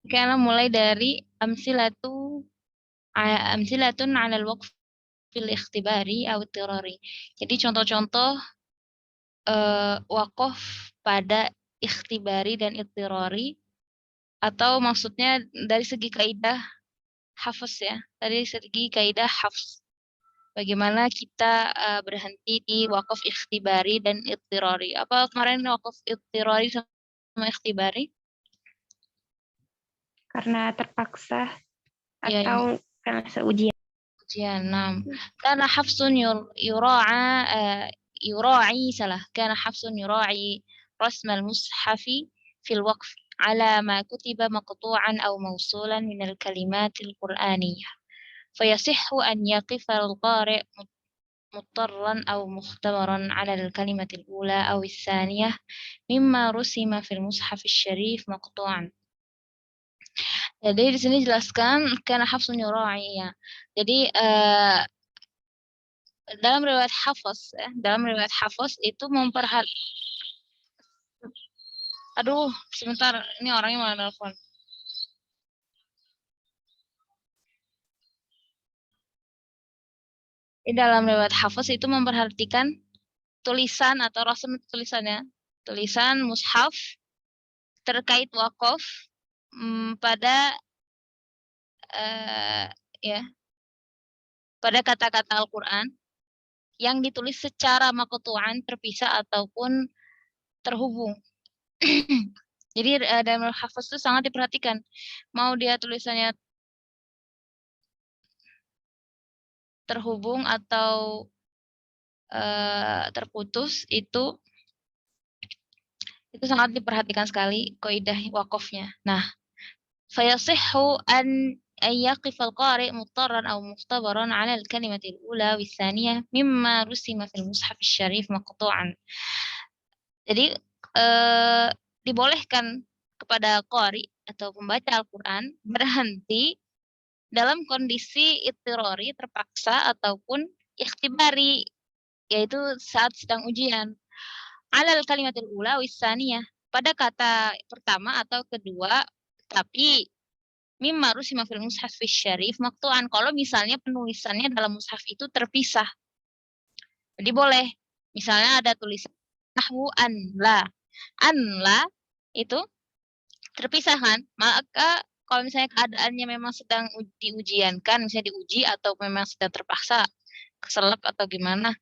Kita mulai dari amsilatun 'ala al-waqf fil ikhtibari aw ittirari. Jadi contoh-contoh waqaf pada ikhtibari dan ittirari, atau maksudnya dari segi kaidah hafs ya, dari segi kaidah hafs. Bagaimana kita berhenti di waqaf ikhtibari dan ittirari. Apa kemarin waqaf ittirari sama ikhtibari? Karena terpaksa Ya, atau karena seujian. ujian. Karena hafsun yura'i salah. Karena hafsun yura'i rasmal mushafi fil waqf على ما كتب مقطوعا أو موصولا من الكلمات القرآنية فيصح أن يقف القارئ مضطرا أو مختبرا على الكلمة الأولى أو الثانية مما رسم في المصحف الشريف مقطوعا. Jadi di sini jelaskan karena hafsun yura'i ya. Jadi dalam riwayat Hafs itu aduh, sebentar, ini orangnya malah nelfon. Di dalam riwayat Hafs itu memperhatikan tulisan atau rasam tulisannya, tulisan mushaf terkait wakaf pada ya, pada kata-kata Al-Qur'an yang ditulis secara maqtu'an, terpisah ataupun terhubung. Jadi dalam Hafs itu sangat diperhatikan. Mau dia tulisannya terhubung atau terputus, itu sangat diperhatikan sekali kaidah wakafnya. Nah, fayasihhu an يقف القارئ مضطرا أو مختبرا على الكلمة الأولى والثانية مما رسم في المصحف الشريف مقطوعا. Jadi dibolehkan kepada qari atau pembaca Al-Qur'an berhenti dalam kondisi ittirari, terpaksa, ataupun ikhtibari, yaitu saat sedang ujian. Alal kalimatul ula wissaniyah, pada kata pertama atau kedua, tapi mimma rusima fil mushaf syarif maqtu'an, kalau misalnya penulisannya dalam mushaf itu terpisah. Jadi boleh, misalnya ada tulisan nahwu anla itu terpisah kan, maka kalau misalnya keadaannya memang sedang diujiankan, misalnya diuji atau memang sedang terpaksa keselak atau gimana,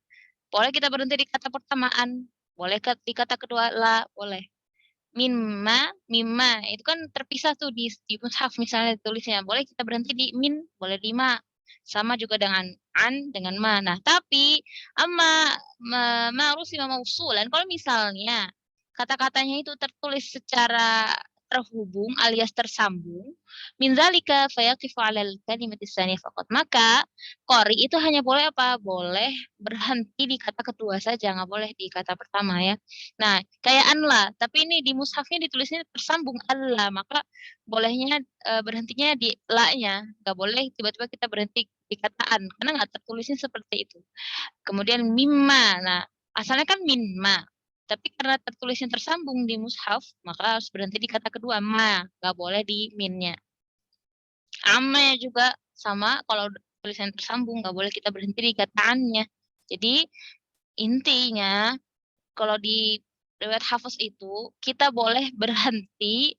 boleh kita berhenti di kata pertamaan, boleh di kata kedua la, boleh. Mimma itu kan terpisah tuh di mushaf misalnya tulisnya, boleh kita berhenti di min, boleh di ma. Sama juga dengan an, dengan ma. Nah, tapi amma ma'rusima mausulan, kalau misalnya kata-katanya itu tertulis secara terhubung alias tersambung, min zalika fayaqifu 'alal kalimati tsaniyah faqat. Maka qari itu hanya boleh apa? Boleh berhenti di kata kedua saja, nggak boleh di kata pertama ya. Nah, kayak anla, tapi ini di mushafnya ditulisnya tersambung alla, maka bolehnya berhentinya di la-nya, nggak boleh tiba-tiba kita berhenti di kata an, karena nggak tertulisnya seperti itu. Kemudian mimma, nah asalnya kan minma, tapi karena tertulisnya tersambung di mushaf, maka harus berhenti di kata kedua ma, nggak boleh di minnya. Amma juga sama, kalau tulisan tersambung nggak boleh kita berhenti di kata annya. Jadi intinya kalau di riwayat Hafs itu kita boleh berhenti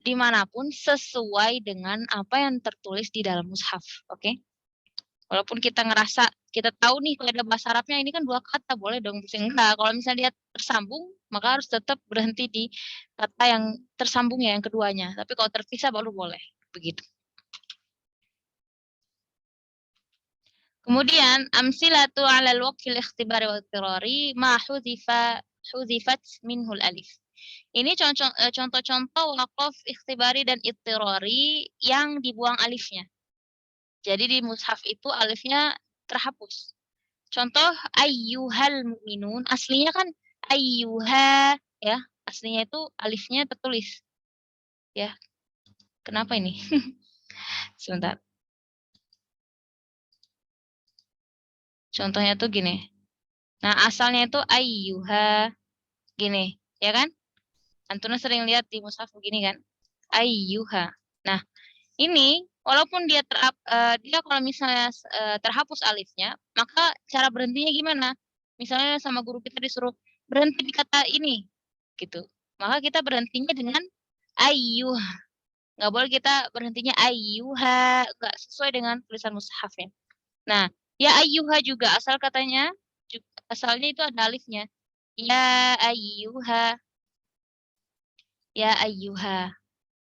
dimanapun sesuai dengan apa yang tertulis di dalam mushaf, oke? Walaupun kita ngerasa kita tahu nih kalau ada bahasa Arabnya ini kan 2 kata, boleh dong enggak, kalau misalnya dia tersambung, maka harus tetap berhenti di kata yang tersambung ya, yang keduanya. Tapi kalau terpisah baru boleh, begitu. Kemudian amsilatu 'alal waqfil ikhtibari wal ittirari ma hudhifat minhul alif. Ini contoh-contoh waqaf ikhtibari dan ittirari yang dibuang alifnya. Jadi di mushaf itu alifnya terhapus. Contoh ayyuhal mu'minun, aslinya kan ayyuha ya, aslinya itu alifnya tertulis. Ya. Kenapa ini? Sebentar. Contohnya tuh gini. Nah, asalnya itu ayyuha gini, ya kan? Antuna sering lihat di mushaf begini kan? Ayyuha. Nah, ini walaupun dia dia kalau misalnya terhapus alifnya, maka cara berhentinya gimana? Misalnya sama guru kita disuruh berhenti di kata ini, gitu. Maka kita berhentinya dengan ayyuh. Nggak boleh kita berhentinya ayyuha, nggak sesuai dengan tulisan mushafnya. Nah, ya ayyuha juga asal katanya, asalnya itu ada alifnya. Ya ayyuha, ya ayyuha.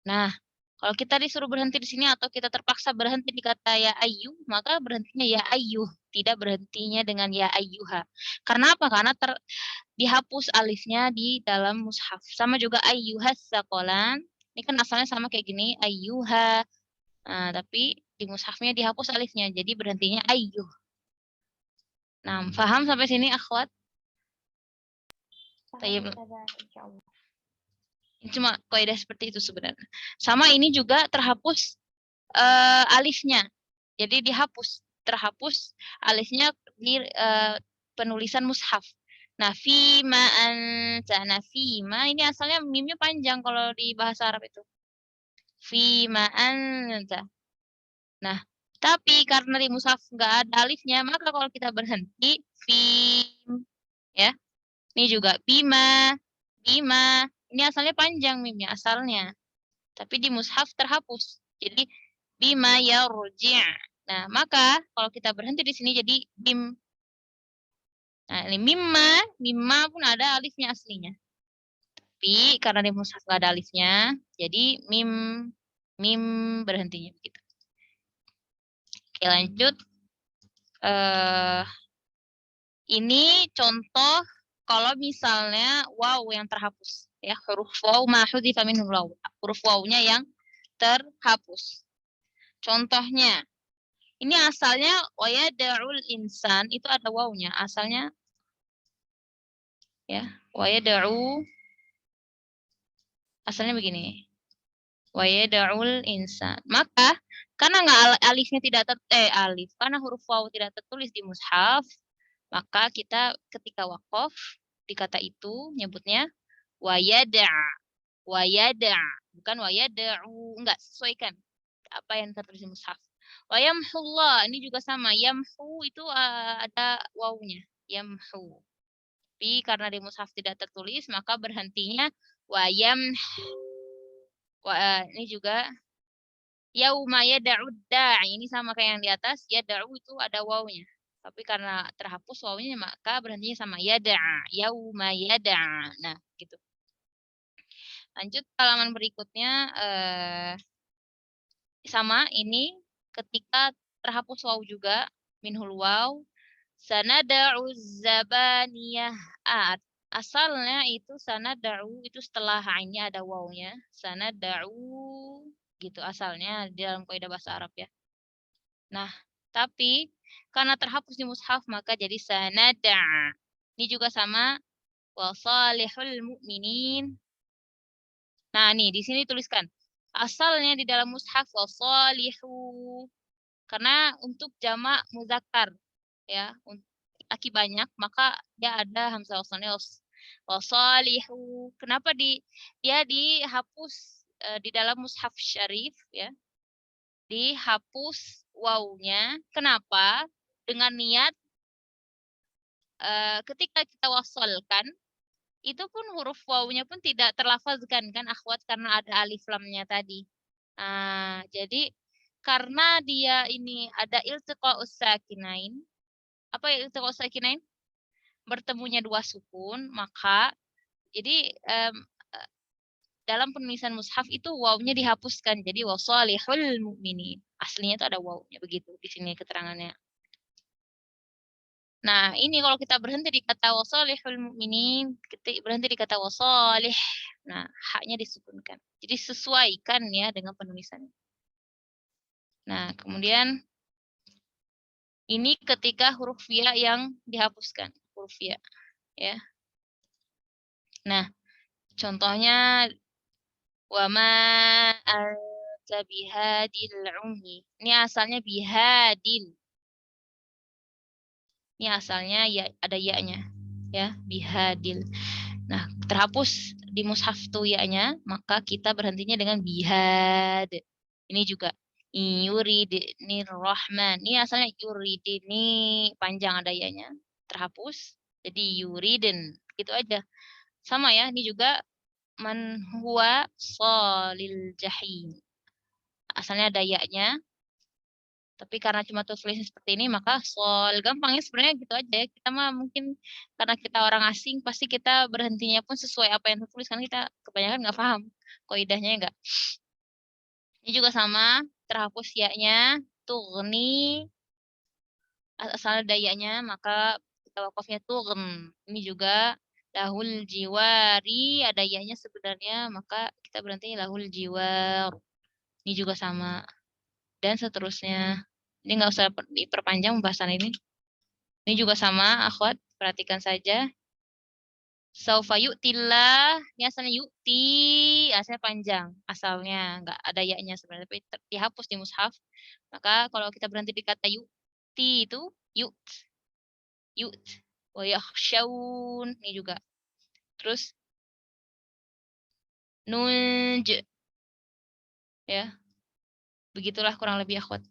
Nah, kalau kita disuruh berhenti di sini atau kita terpaksa berhenti di kata ya ayyu, maka berhentinya ya ayyuh, tidak berhentinya dengan ya ayyuha. Karena apa? Karena dihapus alifnya di dalam mushaf. Sama juga ayyuhas saqalan. Ini kan asalnya sama kayak gini, ayyuha. Nah, tapi di mushafnya dihapus alifnya, jadi berhentinya ayyuh. Nah, paham sampai sini akhwat? Tayyib. Ini cuma kaidah seperti itu sebenarnya. Sama ini juga terhapus alifnya. Jadi terhapus alifnya di penulisan mushaf. Nah, fima anta. Nah, fima ini asalnya mimnya panjang kalau di bahasa Arab itu. Fima anta. Nah, tapi karena di mushaf nggak ada alifnya, maka kalau kita berhenti fim, ya. Ini juga bima, bima. Ini asalnya panjang mimnya asalnya. Tapi di mushaf terhapus. Jadi bima yarji'. Nah, maka kalau kita berhenti di sini jadi bim. Nah, ini mimma pun ada alifnya aslinya. Tapi karena di mushaf nggak ada alifnya, jadi mim berhentinya begitu. Oke, lanjut. Ini contoh kalau misalnya waw yang terhapus, ya huruf waw ma hudzifa minhu waw. Huruf wawnya yang terhapus. Contohnya, ini asalnya wayada'ul insan itu ada wawnya, asalnya ya, wayada'u asalnya begini. Wayada'ul insan. Maka karena nggak alifnya tidak karena huruf waw tidak tertulis di mushaf, maka kita ketika waqaf di kata itu nyebutnya wayada, bukan wayada'u, enggak sesuaikan apa yang tertulis di mushaf. Wayamhullah ini juga sama, yamhu itu ada wawunya, yamhu. Tapi karena di mushaf tidak tertulis maka berhentinya ini juga yauma yad'u da'i, ini sama kayak yang di atas, yad'u itu ada wawunya. Tapi karena terhapus wawunya maka berhentinya sama yad'a, yauma yad'a. Nah, gitu. Lanjut halaman berikutnya sama ini ketika terhapus waw juga minhul waw sanada'u zabaniyah. Asalnya itu sanada'u itu setelah ainnya ada wawnya, sanada'u gitu asalnya di dalam kaidah bahasa Arab ya. Nah, tapi karena terhapus di mushaf maka jadi sanada'. Ini juga sama wasalihul mu'minin. Nah, nih di sini tuliskan asalnya di dalam mushaf wasalihu. Karena untuk jamak muzakkar ya, laki banyak maka dia ada hamzah wasalnya wasalihu. Kenapa dia dihapus di dalam mushaf syarif ya? Dihapus wawunya. Kenapa? Dengan niat ketika kita wasalkan itu pun huruf wawunya pun tidak terlafazkan kan akhwat karena ada alif lamnya tadi. Nah, jadi karena dia ini ada iltiqa'us sakinain. Apa ya iltiqa'us sakinain? Bertemunya dua sukun, maka jadi dalam penulisan mushaf itu wawunya dihapuskan. Jadi wasalihul mu'minin. Aslinya itu ada wawunya begitu di sini keterangannya. Nah, ini kalau kita berhenti di kata wasalihul mu'minin, berhenti di kata wasalih. Nah, haknya disukunkan. Jadi sesuaikan ya dengan penulisannya. Nah, kemudian ini ketika huruf ya yang dihapuskan, huruf ya. Ya. Nah, contohnya wama anta bihadil ummi. Ini asalnya bihadil. Ini asalnya ya ada ya-nya. Ya, bihadil. Nah, terhapus di mushaf tuh ya-nya, maka kita berhentinya dengan bihad. Ini juga yuridinir rahman. Ini asalnya yuridini, panjang ada ya-nya. Terhapus jadi yuridin. Gitu aja. Sama ya, ini juga man huwa salil jahim. Asalnya ada ya-nya. Tapi karena cuma tulisan seperti ini, maka sol gampangnya sebenarnya gitu aja. Kita mah mungkin karena kita orang asing, pasti kita berhentinya pun sesuai apa yang tertulis. Karena kita kebanyakan nggak paham kaidahnya enggak. Ini juga sama, terhapus ya-nya, tughni, asal dayanya, maka kita wakafnya tughn. Ini juga lahul jiwari, ada ya-nya sebenarnya, maka kita berhenti lahul jiwar. Ini juga sama. Dan seterusnya. Ini nggak usah diperpanjang pembahasan ini. Ini juga sama, akhwat. Perhatikan saja. Saufa yu'tillah. Ini asalnya yu'ti. Asalnya panjang. Asalnya. Nggak ada ya-nya sebenarnya. Tapi dihapus di mushaf. Maka kalau kita berhenti di kata yu'ti itu yu't. Yu't. Wa yakhshawun. Ini juga. Terus. Nunj. Ya. Begitulah kurang lebih akhwat.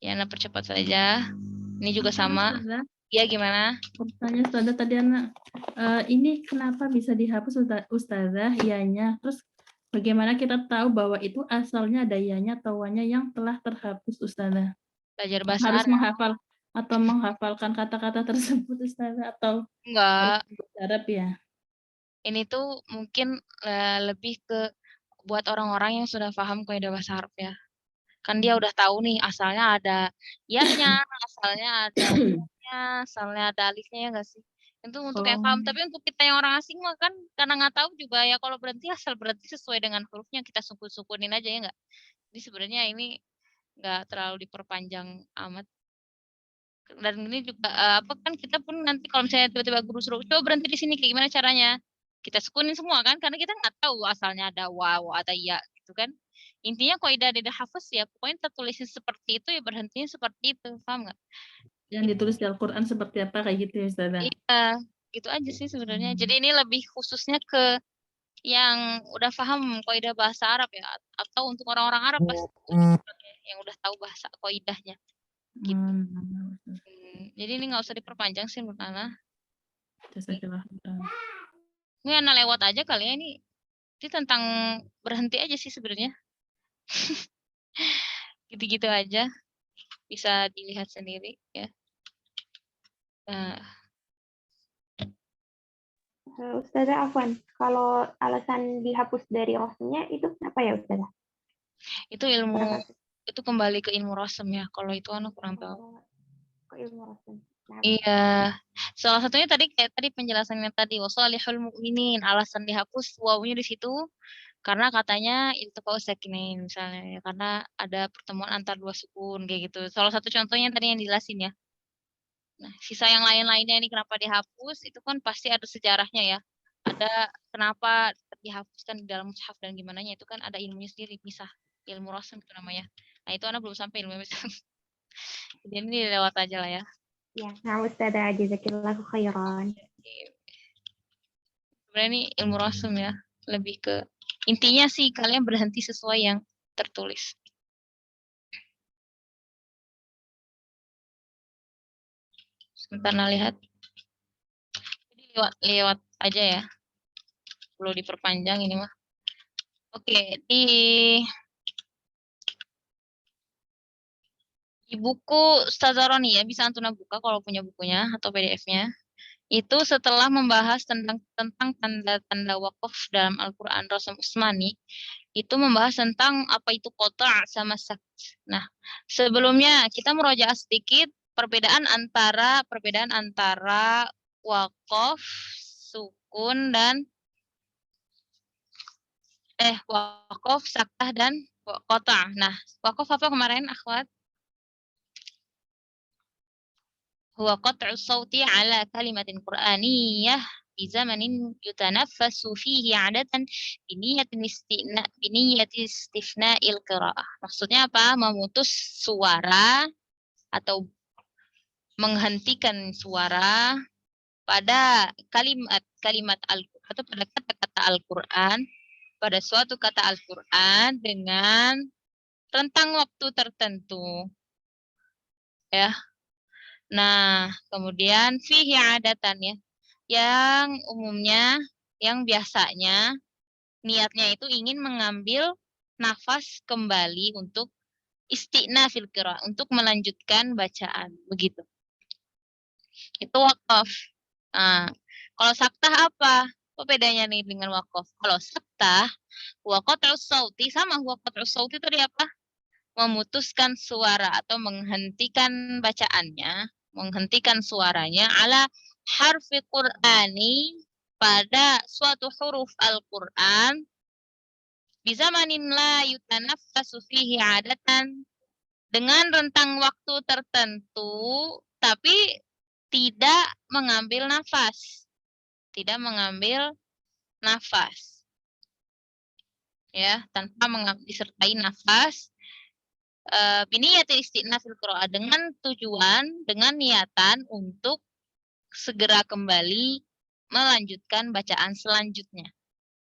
Ya, Anda percepat saja. Ini juga sama. Ya, gimana? Pertanyaan Ustazah tadi anak, ini kenapa bisa dihapus Ustazah ianya? Terus bagaimana kita tahu bahwa itu asalnya ada ianya atau wanya yang telah terhapus Ustazah? Belajar bahasa Harus Arab. menghafal atau menghafalkan kata-kata tersebut Ustazah atau Enggak. bahasa Arab ya? Ini tuh mungkin lebih ke buat orang-orang yang sudah paham kaidah bahasa Arab ya. Kan dia udah tahu nih asalnya ada ya-nya, asalnya ada ya, asalnya ada alifnya ya enggak sih? Itu untuk yang paham, tapi untuk kita yang orang asing mah kan karena nggak tahu juga ya kalau berhenti asal berhenti sesuai dengan hurufnya kita sukun-sukunin aja ya enggak? Jadi sebenarnya ini nggak terlalu diperpanjang amat. Dan ini juga apa kan kita pun nanti kalau misalnya tiba-tiba guru suruh coba berhenti di sini kayak gimana caranya? Kita sukunin semua kan karena kita nggak tahu asalnya ada waw atau ya gitu kan. Intinya kaidah di hafaz ya pokoknya tertulisnya seperti itu ya berhentinya seperti itu, paham nggak? Yang ditulis di Al-Quran seperti apa kayak gitu ya Ustazah? Iya, gitu aja sih sebenarnya. Jadi ini lebih khususnya ke yang udah paham kaidah bahasa Arab ya atau untuk orang-orang Arab pasti yang udah tahu bahasa kaidahnya gitu. Jadi ini nggak usah diperpanjang sih menurut Ana. Jazakallah. Ini Ana lewat aja kali ya ini. Ini tentang berhenti aja sih sebenarnya. Gitu-gitu aja. Bisa dilihat sendiri ya. Nah, Ustazah Afwan, kalau alasan dihapus dari rosmnya itu kenapa ya Ustazah? itu ilmu itu kembali ke ilmu rasem ya. Kalau itu Ana kurang tahu. Ke ilmu rosm. Iya. Salah satunya tadi kayak tadi penjelasannya tadi wasalihul mukminin alasan dihapus wawunya di situ karena katanya iltiqa'u sakinain misalnya ya, karena ada pertemuan antar dua sukun kayak gitu. Salah satu contohnya tadi yang dijelasin ya. Nah, sisa yang lain-lainnya ini kenapa dihapus itu kan pasti ada sejarahnya ya. Ada kenapa dihapuskan di dalam mushaf dan gimana itu kan ada ilmunya sendiri misah. Ilmu rasm itu namanya. Nah, itu Ana belum sampai ilmu misah. Jadi ini lewat aja lah ya. Ya, nah Ustazah jazakillahu khairan. Sebenarnya ini ilmu rasm ya. Lebih ke intinya sih kalian berhenti sesuai yang tertulis. Sebentar nah lihat. Jadi lewat aja ya. Perlu diperpanjang ini mah. Oke, di buku Ustazah Roni ya, bisa Antuna buka kalau punya bukunya atau PDF-nya. Itu setelah membahas tentang tanda-tanda wakaf dalam Al-Quran Rasul Usmani, itu membahas tentang apa itu qata' sama sakt. Nah, sebelumnya kita murojaah sedikit perbedaan antara wakaf, sukun dan wakaf, saktah dan qata'. Nah, wakaf apa kemarin akhwat? Huwa qat'u sawti ala kalimatin Qur'aniyah di zamanin yutanaffasu fihi 'adatan biniyati istifna'il qira'ah. Maksudnya apa? Memutus suara atau menghentikan suara pada kalimat atau pada kata-kata Al-Quran, pada suatu kata Al-Quran dengan rentang waktu tertentu. Ya. Nah, kemudian fihi adatan ya. Yang umumnya, yang biasanya niatnya itu ingin mengambil nafas kembali untuk isti'nafil qiraah, untuk melanjutkan bacaan, begitu. Itu wakaf. Nah, kalau saktah apa? Apa bedanya nih dengan wakaf? Kalau saktah, qat'us sauti sama qat'us sauti tadi apa? Memutuskan suara atau menghentikan bacaannya, menghentikan suaranya ala harfi Qur'ani pada suatu huruf Al-Qur'an bizamanin la yutanaffasu fihi adatan dengan rentang waktu tertentu tapi tidak mengambil nafas. Tidak mengambil nafas. Ya, tanpa disertai nafas biniyatil isti'nafil qiraah dengan tujuan, dengan niatan untuk segera kembali melanjutkan bacaan selanjutnya.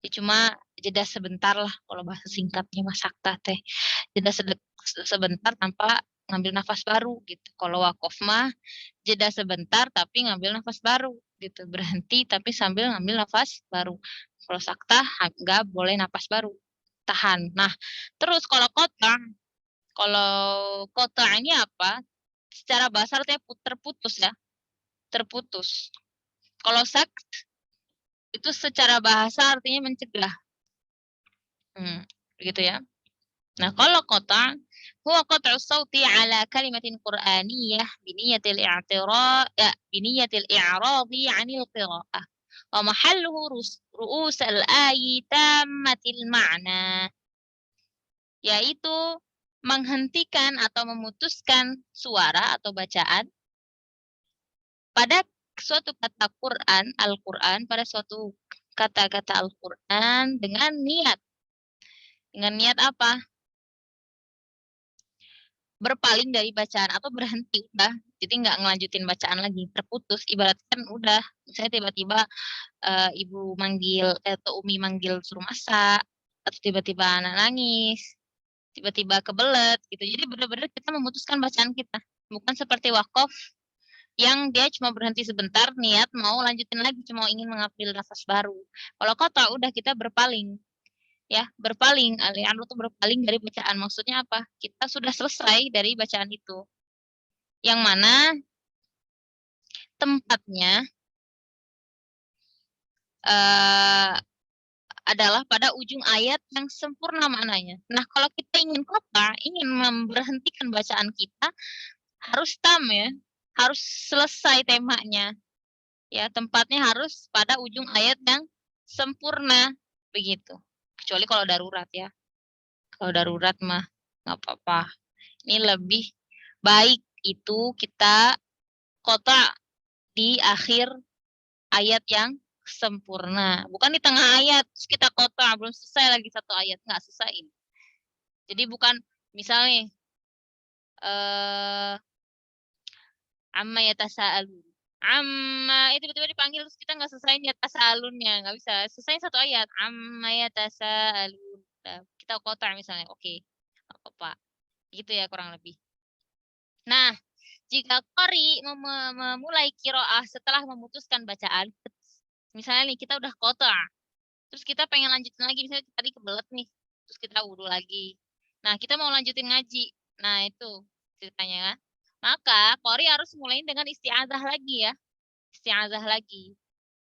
Ya, cuma jeda sebentar lah kalau bahasa singkatnya Mas Sakta teh. Jeda sebentar tanpa ngambil nafas baru gitu. Kalau wakaf mah jeda sebentar tapi ngambil nafas baru gitu. Berhenti tapi sambil ngambil nafas baru. Kalau sakta nggak boleh nafas baru. Tahan. Nah, terus kalau kota ini apa? Secara bahasa artinya terputus ya. Terputus. Kalau sakt itu secara bahasa artinya mencegah. Begitu ya. Nah, kalau kota huwa qat'u sauti ala kalimatin qur'aniyah biniyatil i'radi 'anil qira'ah wa mahalluhu ru'us al-ayi tammatil ma'na, yaitu menghentikan atau memutuskan suara atau bacaan pada suatu kata Quran, Al-Quran, pada suatu kata-kata Al-Quran dengan niat. Dengan niat apa? Berpaling dari bacaan atau berhenti udah. Jadi nggak ngelanjutin bacaan lagi, terputus. Ibaratkan udah, misalnya tiba-tiba ibu manggil atau umi manggil suruh masak, atau tiba-tiba anak nangis, tiba-tiba kebelet gitu. Jadi benar-benar kita memutuskan bacaan kita. Bukan seperti wakaf yang dia cuma berhenti sebentar, niat mau lanjutin lagi, cuma ingin mengambil nafas baru. Kalau kota udah kita berpaling. Ya, berpaling, al-i'rad itu berpaling dari bacaan. Maksudnya apa? Kita sudah selesai dari bacaan itu. Yang mana tempatnya adalah pada ujung ayat yang sempurna maknanya. Nah, kalau kita ingin ingin memberhentikan bacaan kita, harus tam ya, harus selesai temanya. Ya, tempatnya harus pada ujung ayat yang sempurna, begitu. Kecuali kalau darurat ya. Kalau darurat mah nggak apa-apa. Ini lebih baik itu kita kotak di akhir ayat yang sempurna. Bukan di tengah ayat, terus kita kotak, belum selesai lagi satu ayat. Nggak selesai. Jadi bukan misalnya amma yatasaalun. Amma itu tiba-tiba dipanggil terus kita nggak selesai yatasaalunnya, nggak bisa. Selesai satu ayat. Amma yatasaalun. Nah, kita kotak misalnya, oke. Nggak apa-apa. Gitu ya kurang lebih. Nah, jika qari memulai qiraah setelah memutuskan bacaan, misalnya nih kita udah kotak, terus kita pengen lanjutin lagi, misalnya tadi kebelet nih, terus kita wudhu lagi. Nah, kita mau lanjutin ngaji. Nah, itu ceritanya kan. Maka qari harus mulai dengan isti'adzah lagi ya. Isti'adzah lagi.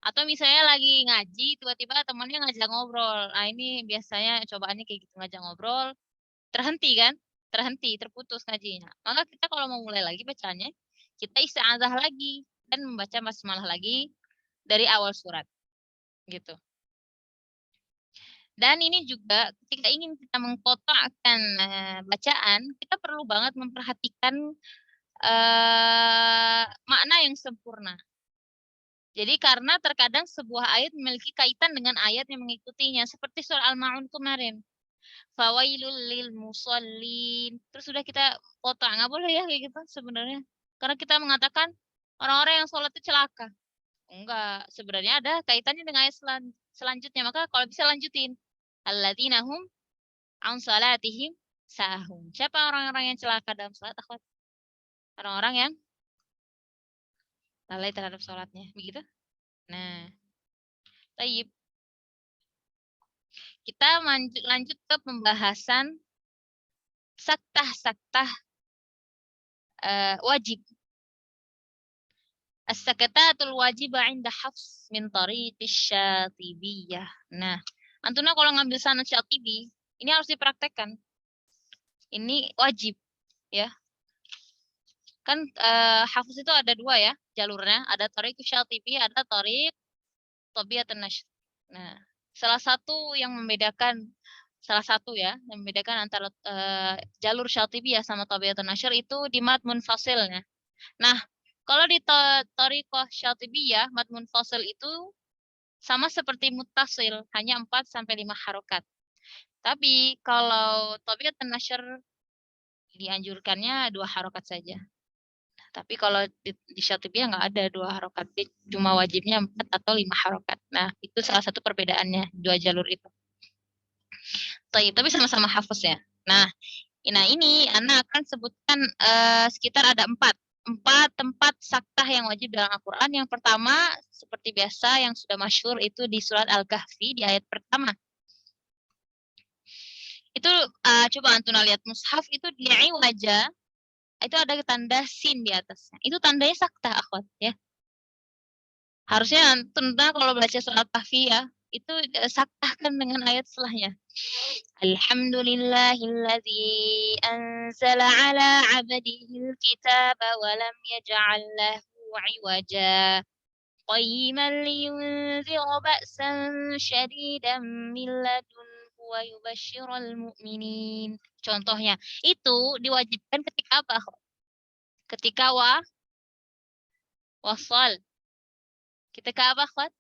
Atau misalnya lagi ngaji, tiba-tiba temannya ngajak ngobrol. Nah, ini biasanya cobaannya kayak gitu, ngajak ngobrol, terhenti kan? Terhenti, terputus ngajinya. Maka kita kalau mau mulai lagi bacanya, kita isti'adzah lagi dan membaca basmalah lagi dari awal surat. Gitu. Dan ini juga ketika ingin kita mengkotakkan bacaan, kita perlu banget memperhatikan makna yang sempurna. Jadi karena terkadang sebuah ayat memiliki kaitan dengan ayat yang mengikutinya, seperti surah Al-Ma'un kemarin. Fawailul lil musallin. Terus sudah kita kotak, nggak boleh ya kayak gitu sebenarnya. Karena kita mengatakan orang-orang yang sholat itu celaka. Enggak, sebenarnya ada kaitannya dengan ayat selanjutnya. Maka kalau bisa lanjutin. Alladzina hum an salatihim sahun. Siapa orang-orang yang celaka dalam salat, akhwat? Orang-orang yang lalai terhadap salatnya. Begitu? Nah, tayyib. Kita lanjut ke pembahasan saktah-saktah wajib. As-sakatatul wajibah 'inda Hafs min tariqis Syatibiyah. Nah, antuna kalau ngambil sanad Syatibi, ini harus dipraktekkan. Ini wajib, ya. Kan Hafs itu ada dua ya jalurnya, ada tariqus Syatibi, ada tariq Tabiatun Nashr. Nah, salah satu yang membedakan antara jalur Syatibiyah sama Tabiatun Nashr itu di mad munfasilnya. Nah, kalau di Thariqah Syatibiyah, mad munfasil itu sama seperti muttasil, hanya 4 sampai 5 harokat. Tapi kalau Tabiatun Nashr dianjurkannya 2 harokat saja. Tapi kalau di Syatibiyah nggak ada 2 harokat, cuma wajibnya 4 atau 5 harokat. Nah, itu salah satu perbedaannya, 2 jalur itu. Tapi sama-sama hafaz ya. Nah, ini Ana akan sebutkan sekitar ada 4 tempat saktah yang wajib dalam Al-Quran. Yang pertama, seperti biasa yang sudah masyhur itu di surat Al-Kahfi di ayat pertama. Itu coba antuna lihat mushaf itu di wajah itu ada tanda sin di atasnya. Itu tandanya saktah, akhwat, ya. Harusnya antuna kalau baca surat Al-Kahfi ya, itu saktahkan dengan ayat setelahnya. Alhamdulillahilladzi anzala ala 'abdihil kitaba wa lam yaj'al lahu 'iwaja qayyiman liyunzira ba'san syadidan min ladunhu wa yubashshiral mu'minin. Contohnya, itu diwajibkan ketika apa? Ketika wasal. Ketika apa, akhwat?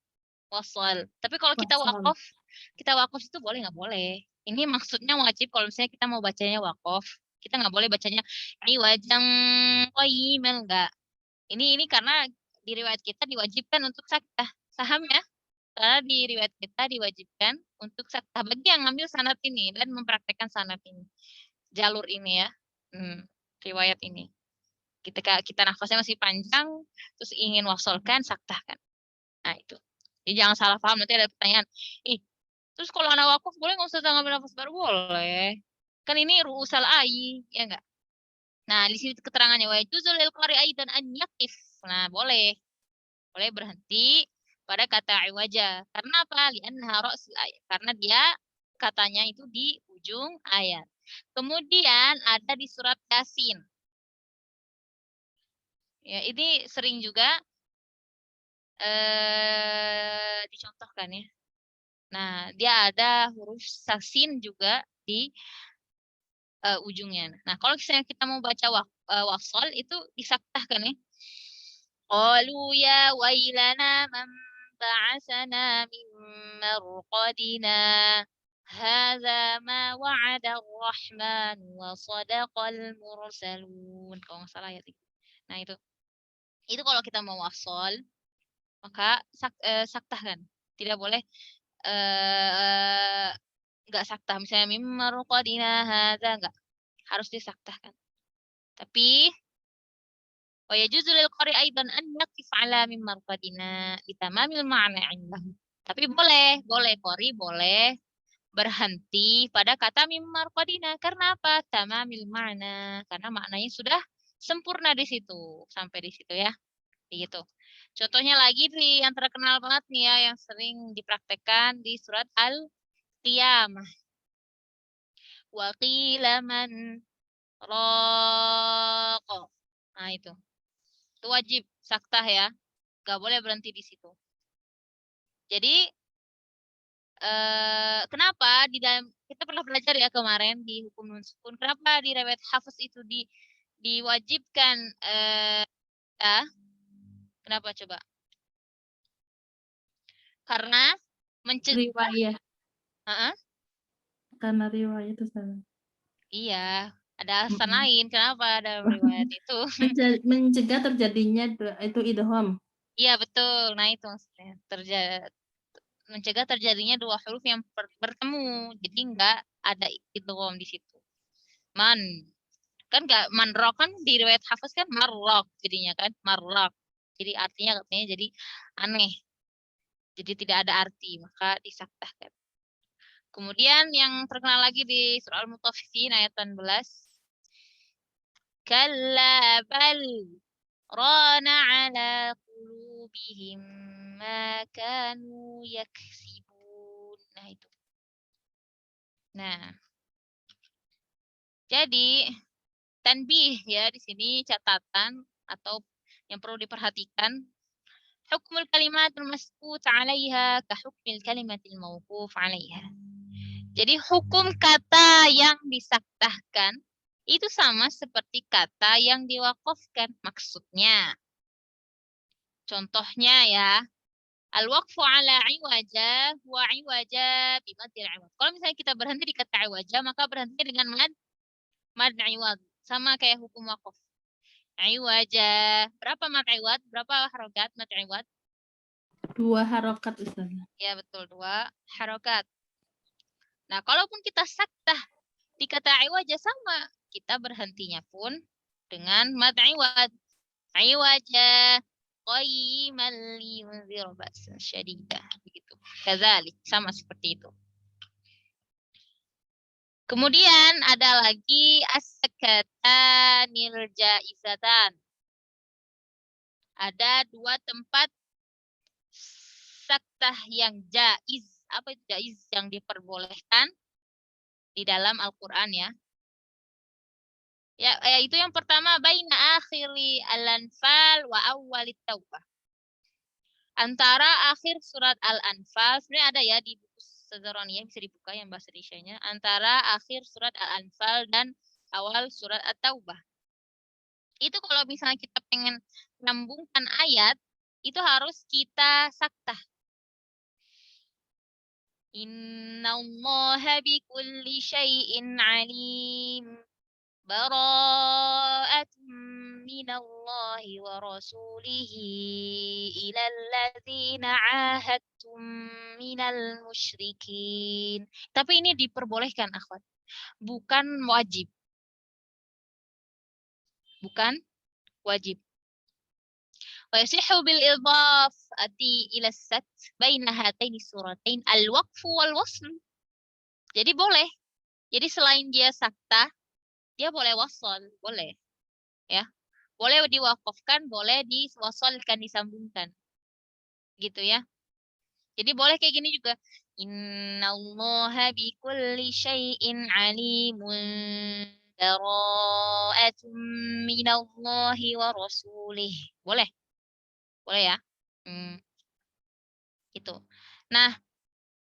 Wasal. Tapi kalau kita wakaf itu boleh nggak boleh? Ini maksudnya wajib kalau misalnya kita mau bacanya wakaf, kita nggak boleh bacanya wajang qayyiman, enggak. Ini karena di riwayat kita diwajibkan untuk saktah. Paham ya? Karena di riwayat kita diwajibkan untuk saktah bagi yang ngambil sanad ini dan mempraktekkan sanad ini. Jalur ini ya. Riwayat ini. Ketika kita nafasnya masih panjang terus ingin wasolkan, saktahkan. Nah, itu. Jadi jangan salah paham, nanti ada pertanyaan. Terus kalau anak wakaf boleh nggak usah ngambil nafas baru? Boleh. Kan ini ru'usal ayi, ya enggak? Nah, di sini keterangannya wa yajuzul lil qari'i dan an yaqif. Nah, boleh. Boleh berhenti pada kata iwaja. Karena apa? Li'annaha ra'sul ayat. Karena dia katanya itu di ujung ayat. Kemudian ada di surat Yasin. Ya, ini sering juga dicontohkan ya. Nah, dia ada huruf sasin juga di ujungnya. Nah, kalau misalnya kita mau baca wasal itu disaktahkan ya. Qalu ya wailana man ba'asana min marqadina. Hadza ma wa'ada ar-rahman wa sadaqal mursalun. Kalau nggak salah ya. Nah, itu kalau kita mau wasal maka saktahkan. Tidak boleh nggak saktah, misalnya mimma ruqadina hadza, nggak harus disaktahkan. Tapi wa yajuzu lil qari aidan an yaqif ala mimma ruqadina bitamamil ma'na indahu. Tapi boleh qari boleh berhenti pada kata mimma ruqadina. Karena apa? Tamamil ma'na, karena maknanya sudah sempurna di situ, sampai di situ ya. Begitu. Contohnya lagi nih yang terkenal banget nih ya, yang sering dipraktekkan di surat Al-Qiyamah. Wa qila man raqa. Nah, itu wajib saktah ya. Gak boleh berhenti di situ. Jadi kenapa di dalam kita pernah belajar ya kemarin di hukum nun sukun, kenapa di riwayat Hafiz itu diwajibkan kenapa coba? Karena mencegah riwayat. Heeh. Karena riwayat itu salah. Iya, ada alasan lain kenapa ada riwayat itu. Mencegah terjadinya itu idgham. Iya betul. Nah itu maksudnya mencegah terjadinya dua huruf yang bertemu. Jadi nggak ada idgham di situ. Man kan nggak manrok kan di riwayat Hafiz kan marrok jadinya kan marrok. Jadi artinya katanya jadi aneh. Jadi tidak ada arti maka disaktahkan. Kemudian yang terkenal lagi di surah Al-Mutaffifin ayat 18. Kalla bal rana ala qulubihim ma kanu yaksibun. Nah itu. Nah, jadi tanbih ya di sini catatan atau yang perlu diperhatikan hukmul kalimatul maskut 'alaiha ka hukmil kalimatil mauquf 'alaiha. Jadi hukum kata yang disaktahkan itu sama seperti kata yang diwakafkan. Maksudnya, contohnya ya, al-waqfu ala iwaja wa iwaja bimadil iwad. Kalau misalnya kita berhenti di kata iwaja, maka berhenti dengan mad iwad. Sama kayak hukum wakaf. Iwaja. Berapa mad iwad? Berapa harokat mad iwad? 2 harokat Ustazah. Ya betul, 2 harokat. Nah, kalaupun kita saktah di kata iwaja sama, kita berhentinya pun dengan mad iwad. Iwaja qayyiman liyunzira ba'san syadidah begitu. Kadzalik, sama seperti itu. Kemudian ada lagi as-sakatanil jaizatan. Ada 2 tempat saktah yang jaiz. Apa itu jaiz? Yang diperbolehkan di dalam Al-Quran ya. Ya, itu yang pertama baina akhiri al-anfal wa awwalit taubah. Antara akhir surat Al-Anfal, sebenarnya ada ya di buku Sederoniyah, bisa dibuka yang bahasa Indonesia-nya. Antara akhir surat Al-Anfal dan awal surat At-Taubah. Itu kalau misalnya kita pengen nyambungkan ayat, itu harus kita saktah. Innallaha bikulli syai'in alim. Bara'atun minallahi wa rasulihi ilal ladzina ahadtum minal musyrikin. Tapi ini diperbolehkan, akhwat. Bukan wajib. Bukan wajib. Wa yasihu bil idhafati ila sat baina hataini suratain al-waqfu wal wasl. Jadi boleh. Jadi selain dia saktah, dia boleh wasol, boleh. Ya. Boleh diwakafkan, boleh diwasolkan, disambungkan. Gitu ya. Jadi boleh kayak gini juga. Innallaha bikulli syai'in alimun bara'atun minallahi wa rasulih. Boleh. Boleh ya. Gitu. Nah,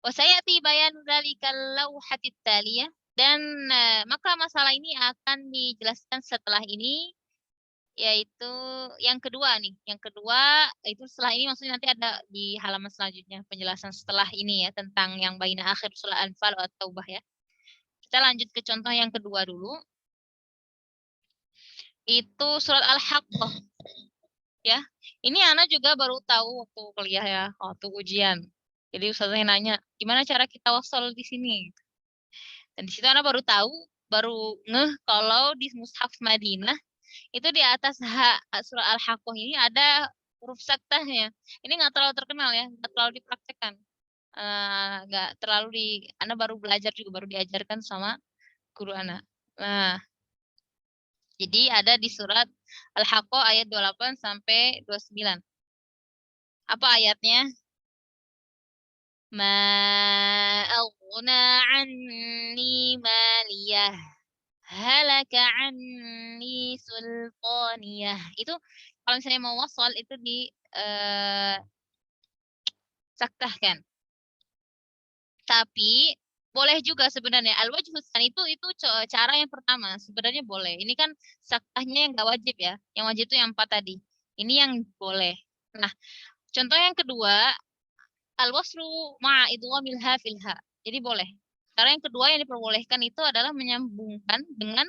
wasayati bayan dzalikal lauhatit taliyah dan maka masalah ini akan dijelaskan setelah ini, yaitu yang kedua nih. Yang kedua itu setelah ini maksudnya nanti ada di halaman selanjutnya penjelasan setelah ini ya tentang yang baina akhir surat Al-Anfal atau Taubah ya. Kita lanjut ke contoh yang kedua dulu. Itu surat Al-Haqqah. Ya. Ini Ana juga baru tahu waktu kuliah ya, waktu ujian. Jadi ustaznya nanya, gimana cara kita wasol di sini? Dan di situ Ana baru tahu, baru ngeh kalau di Mushaf Madinah itu di atas surah Al-Haqqah ini ada huruf saktahnya. Ini nggak terlalu terkenal ya, nggak terlalu dipraktekkan. Nggak terlalu Ana baru belajar juga, baru diajarkan sama guru Ana. Nah, jadi ada di surat Al-Haqqah ayat 28 sampai 29. Apa ayatnya? Ma aghna anni maliyah halaka anni sultaniyah. Itu kalau misalnya mau wasal itu di saktahkan. Tapi boleh juga sebenarnya al-wajhus tsani itu cara yang pertama sebenarnya boleh. Ini kan saktahnya yang nggak wajib ya. Yang wajib itu yang 4 tadi. Ini yang boleh. Nah, contoh yang kedua al-waslu ma'a idghamil ha fil ha. Jadi boleh. Cara yang kedua yang diperbolehkan itu adalah menyambungkan dengan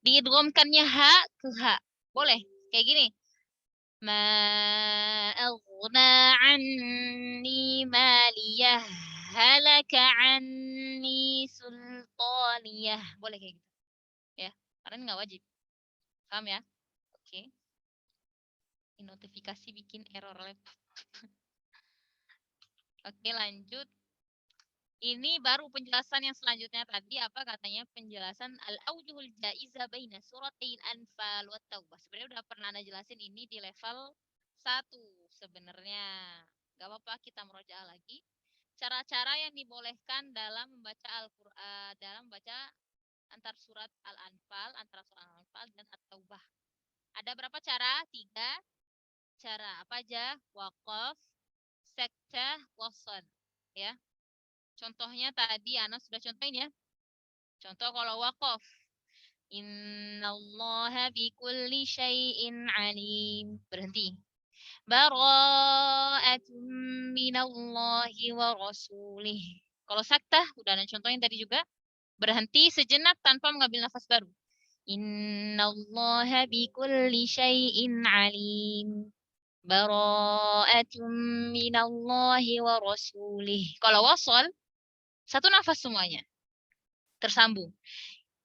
diidghamkannya ha ke ha. Boleh. Kayak gini. Ma aghna anni maliyah halaka anni sultaniyah. Boleh kayak gitu. Ya, karena nggak wajib. Paham ya? Oke. Ini notifikasi bikin error laptop. Oke, lanjut. Ini baru penjelasan yang selanjutnya tadi apa katanya penjelasan al-aujuhul jaizah baina suratil anfal wa taubah. Sebenarnya udah pernah Anda jelasin ini di level 1 sebenarnya. Gak apa-apa kita merojaah lagi. Cara-cara yang dibolehkan dalam membaca Al-Qur'an, dalam membaca antara surat Al-Anfal, antara surat Al-Anfal dan At-Taubah. Ada berapa cara? 3 cara. Apa aja? Waqaf, saktah, wasl. Ya. Contohnya tadi Ana sudah contohin ya. Contoh kalau waqaf. Innallaha bikulli syai'in alim. Berhenti. Bara'atun minallahi wa rasulih. Kalau saktah, udah Ana contohin tadi juga. Berhenti sejenak tanpa mengambil nafas baru. Innallaha bikulli syai'in alim. Bara'atun minallahi wa rasulih. Kalau wasal, satu nafas semuanya. Tersambung.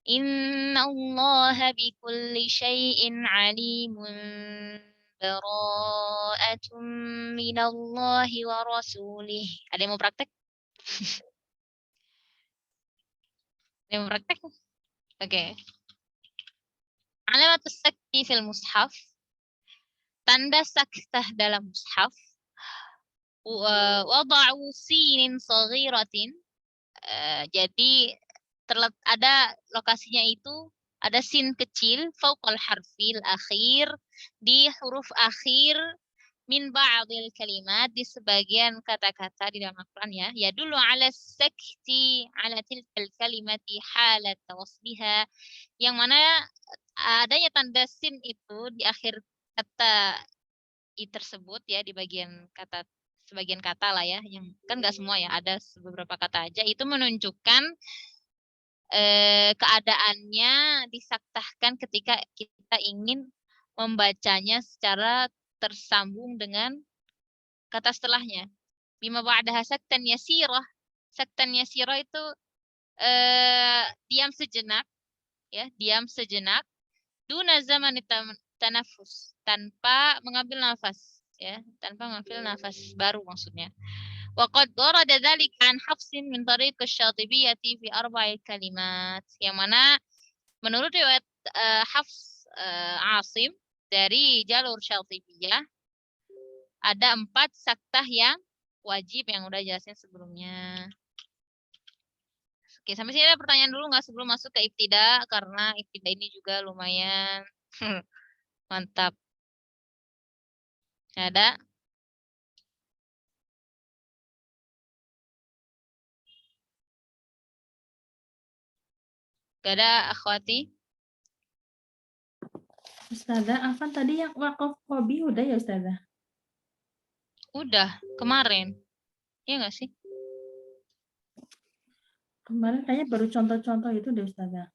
Innallaha bikulli syai'in alimun. Bara'atun minallahi wa rasulih. Ada yang mau praktek? Ada yang mau praktek? Oke. Alamatus sakti fil mushaf. Tanda saktah dalam mushaf. Wada'u sinin saghiratin. Jadi ada lokasinya itu ada sin kecil fauqal harfil akhir di huruf akhir min ba'dil kalimat di sebagian kata-kata di dalam Al-Qur'an ya dulu ala sakti ala tilkal kalimati halat wasliha yang mana adanya tanda sin itu di akhir kata tersebut ya di bagian kata sebagian kata lah ya yang kan nggak semua ya ada beberapa kata aja itu menunjukkan keadaannya disaktahkan ketika kita ingin membacanya secara tersambung dengan kata setelahnya. Bima ba'daha saktan yasirah. Saktan yasirah itu diam sejenak ya, diam sejenak duna zaman tanafus tanpa mengambil nafas ya, tanpa mengambil nafas baru maksudnya. Waqad warada dzalika an Hafsin min tariq asy-Syatibiyyah fi 4 kalimat. Yang mana menurut riwayat Hafs Asim dari jalur Syatibiyah ada 4 saktah yang wajib yang udah jelasin sebelumnya. Oke, sampai sini ada pertanyaan dulu nggak sebelum masuk ke ibtida karena ibtida ini juga lumayan mantap. Ada? Gak ada akhwati? Ustazah, Afan tadi yang wakaf hobi udah ya Ustazah? Udah, kemarin. Iya nggak sih? Kemarin kayaknya baru contoh-contoh itu deh Ustazah.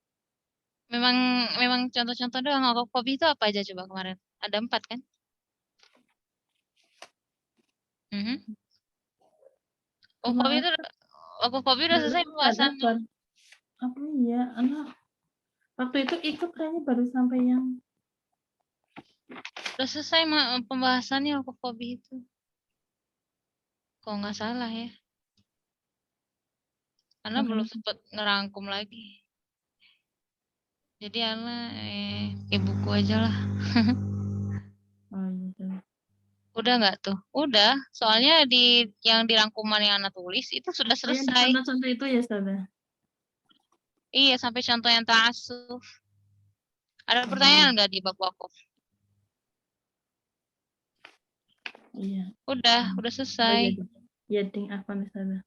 Memang contoh-contoh doang. Wakaf hobi itu apa aja coba kemarin? Ada 4 kan? Wakaf hobi udah selesai pembahasannya. Apa iya, anak waktu itu ikut kayaknya baru sampai yang Udah selesai pembahasannya wakaf hobi itu. Kok nggak salah ya? Karena belum sempat ngerangkum lagi. Jadi Ana buku aja lah. oh gitu. Udah nggak tuh? Udah. Soalnya yang di rangkuman yang Ana tulis itu sudah selesai. Contoh-contoh itu ya Ustazah? Iya, sampai contoh yang ta'assuf. Ada pertanyaan nggak di bab wakaf? Iya. Udah selesai. Ya ding Afan Ustazah.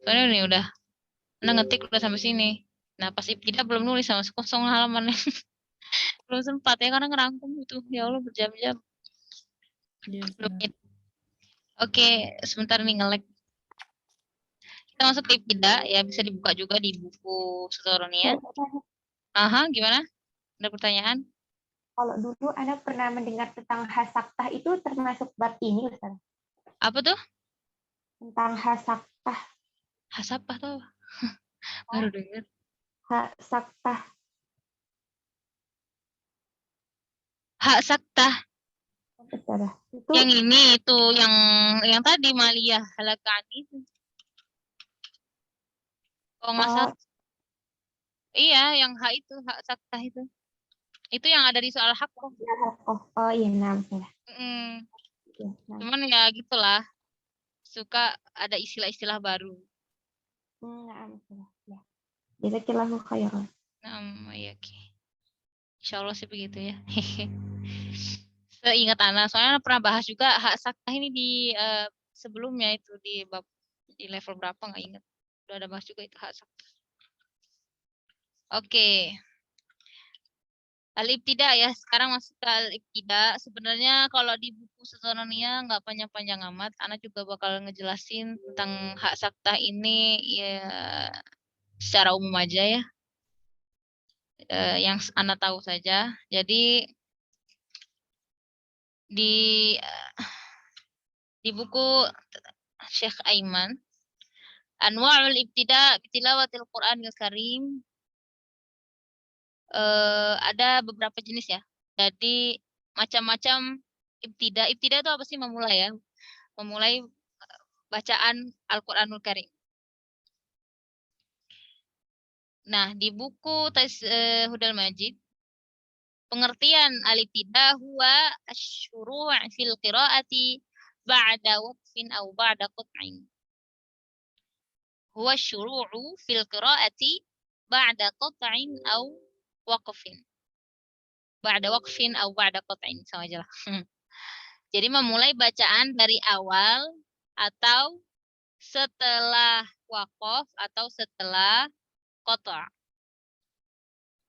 Soalnya nih udah. Ana ngetik udah sampai sini. Nah, pas ibtidah belum nulis sama kosong halamannya. Belum sempat ya karena ngerangkum itu. Ya Allah berjam-jam. Iya. Oke, sebentar nih nge-lag. Kita masuk ke ibtidah ya, bisa dibuka juga di buku Sutoronia. Aha, gimana? Ada pertanyaan? Kalau dulu Ana pernah mendengar tentang hasaktah itu termasuk bab ini, Ustaz. Apa tuh? Tentang hasaktah. Hasapah tuh? Baru dengar. Hasaktah. Hak saktah. Ustaz. Itu Yang ini itu yang tadi Malia halakan itu. Oh nggak salah. Iya, yang hak itu, hak saktah itu. Itu yang ada di soal hak kok. oh iya, nah, Ustaz. Mm, Iya, nah. cuman ya gitulah. Suka ada istilah-istilah baru. Nah, Ustaz. Ya. Jazakallahu khairan. Iya, oke. Insya Allah sih begitu ya. Seingat Ana, soalnya Ana pernah bahas juga hak saktah ini di sebelumnya itu di bab di level berapa nggak ingat. Udah ada bahas juga itu hak saktah. Oke. Al-Ibtida ya, sekarang masuk ke Al-Ibtida. Sebenarnya kalau di buku Setononia nggak panjang-panjang amat. Ana juga bakal ngejelasin tentang hak saktah ini ya secara umum aja ya. Yang Ana tahu saja. Jadi di buku Syekh Aiman Anwa'ul Ibtida Tilawatil Qur'anil Karim ada beberapa jenis ya. Jadi macam-macam ibtida. Ibtida itu apa sih? Memulai ya. Memulai bacaan Al-Qur'anul Karim. Nah, di buku Hudal Majid pengertian al-ibtida huwa asy-syuru' fil qira'ati ba'da waqfin aw ba'da qat'in. Huwa asy-syuru'u fil qira'ati ba'da qat'in aw waqfin. Ba'da waqfin aw ba'da qat'in, sama aja lah. Jadi memulai bacaan dari awal atau setelah waqaf atau setelah qata'.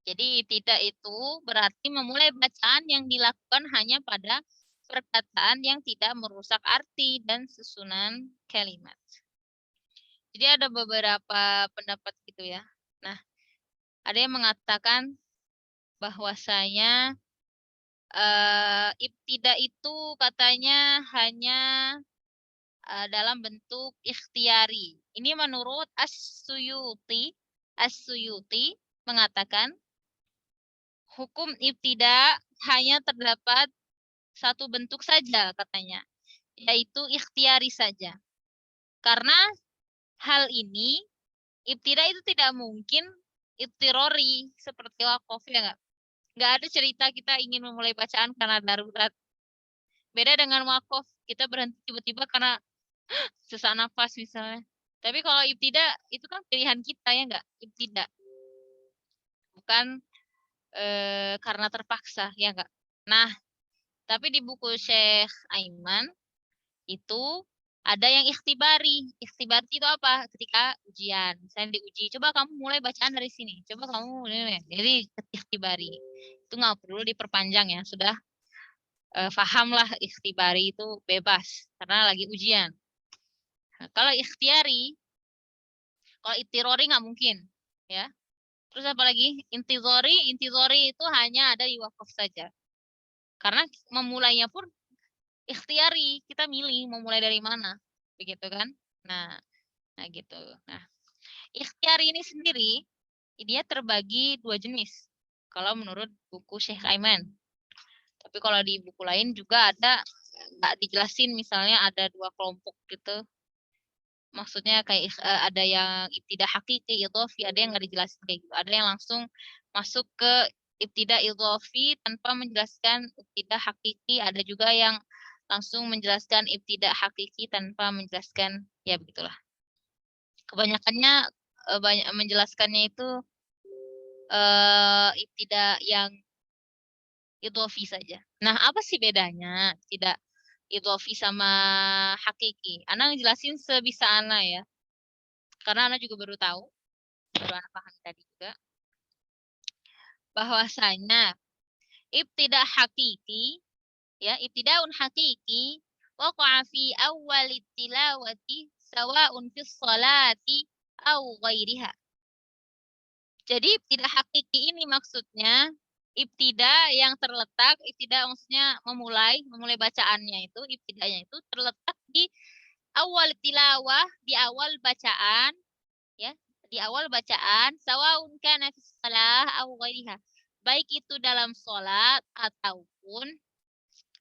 Jadi tidak itu berarti memulai bacaan yang dilakukan hanya pada perkataan yang tidak merusak arti dan susunan kalimat. Jadi ada beberapa pendapat gitu ya. Nah, ada yang mengatakan bahwasanya ibtida itu katanya hanya dalam bentuk ikhtiari. Ini menurut As-Suyuti. As-Suyuti mengatakan hukum ibtida hanya terdapat satu bentuk saja katanya, yaitu ikhtiari saja. Karena hal ini ibtida itu tidak mungkin ibtirori seperti wakaf ya nggak? Nggak ada cerita kita ingin memulai bacaan karena darurat. Beda dengan wakaf, kita berhenti tiba-tiba karena sesak nafas misalnya. Tapi kalau ibtida itu kan pilihan kita ya nggak? Ibtida bukan karena terpaksa ya nggak? Nah, tapi di buku Syekh Aiman itu ada yang ikhtibari. Ikhtibari itu apa? Ketika ujian, misalnya diuji, coba kamu mulai bacaan dari sini. Coba kamu ini. Jadi ikhtibari. Itu nggak perlu diperpanjang ya. Sudah fahamlah ikhtibari itu bebas karena lagi ujian. Nah, kalau ikhtiari, kalau itirori nggak mungkin, ya. Terus apa lagi? Intizori itu hanya ada di wakaf saja. Karena memulainya pun ikhtiari, kita milih mau mulai dari mana, begitu kan? Nah gitu. Nah, ikhtiari ini sendiri dia terbagi dua jenis. Kalau menurut buku Syekh Aiman. Tapi kalau di buku lain juga ada nggak dijelasin, misalnya ada dua kelompok gitu. Maksudnya kayak ada yang ibtida hakiki, idhofi, ada yang nggak dijelasin kayak gitu. Ada yang langsung masuk ke ibtida idhofi tanpa menjelaskan ibtida hakiki. Ada juga yang langsung menjelaskan ibtida hakiki tanpa menjelaskan, ya begitulah. Kebanyakannya banyak menjelaskannya itu ibtida yang idhofi saja. Nah, apa sih bedanya tidak idhofi sama hakiki? Ana ngejelasin sebisa Ana ya. Karena Ana juga baru tahu, baru Ana paham tadi juga, bahwasanya ibtida hakiki, ya, ibtidaun hakiki, waqa'a fi awwal tilawati sawa'un fi sholati aw ghairiha. Jadi ibtida hakiki ini maksudnya Ibtida yang terletak, ibtida maksudnya memulai bacaannya itu, ibtidanya itu terletak di awal tilawah, di awal bacaan, ya, di awal bacaan, sawaun kana fi shalah aw ghairiha. Baik itu dalam sholat ataupun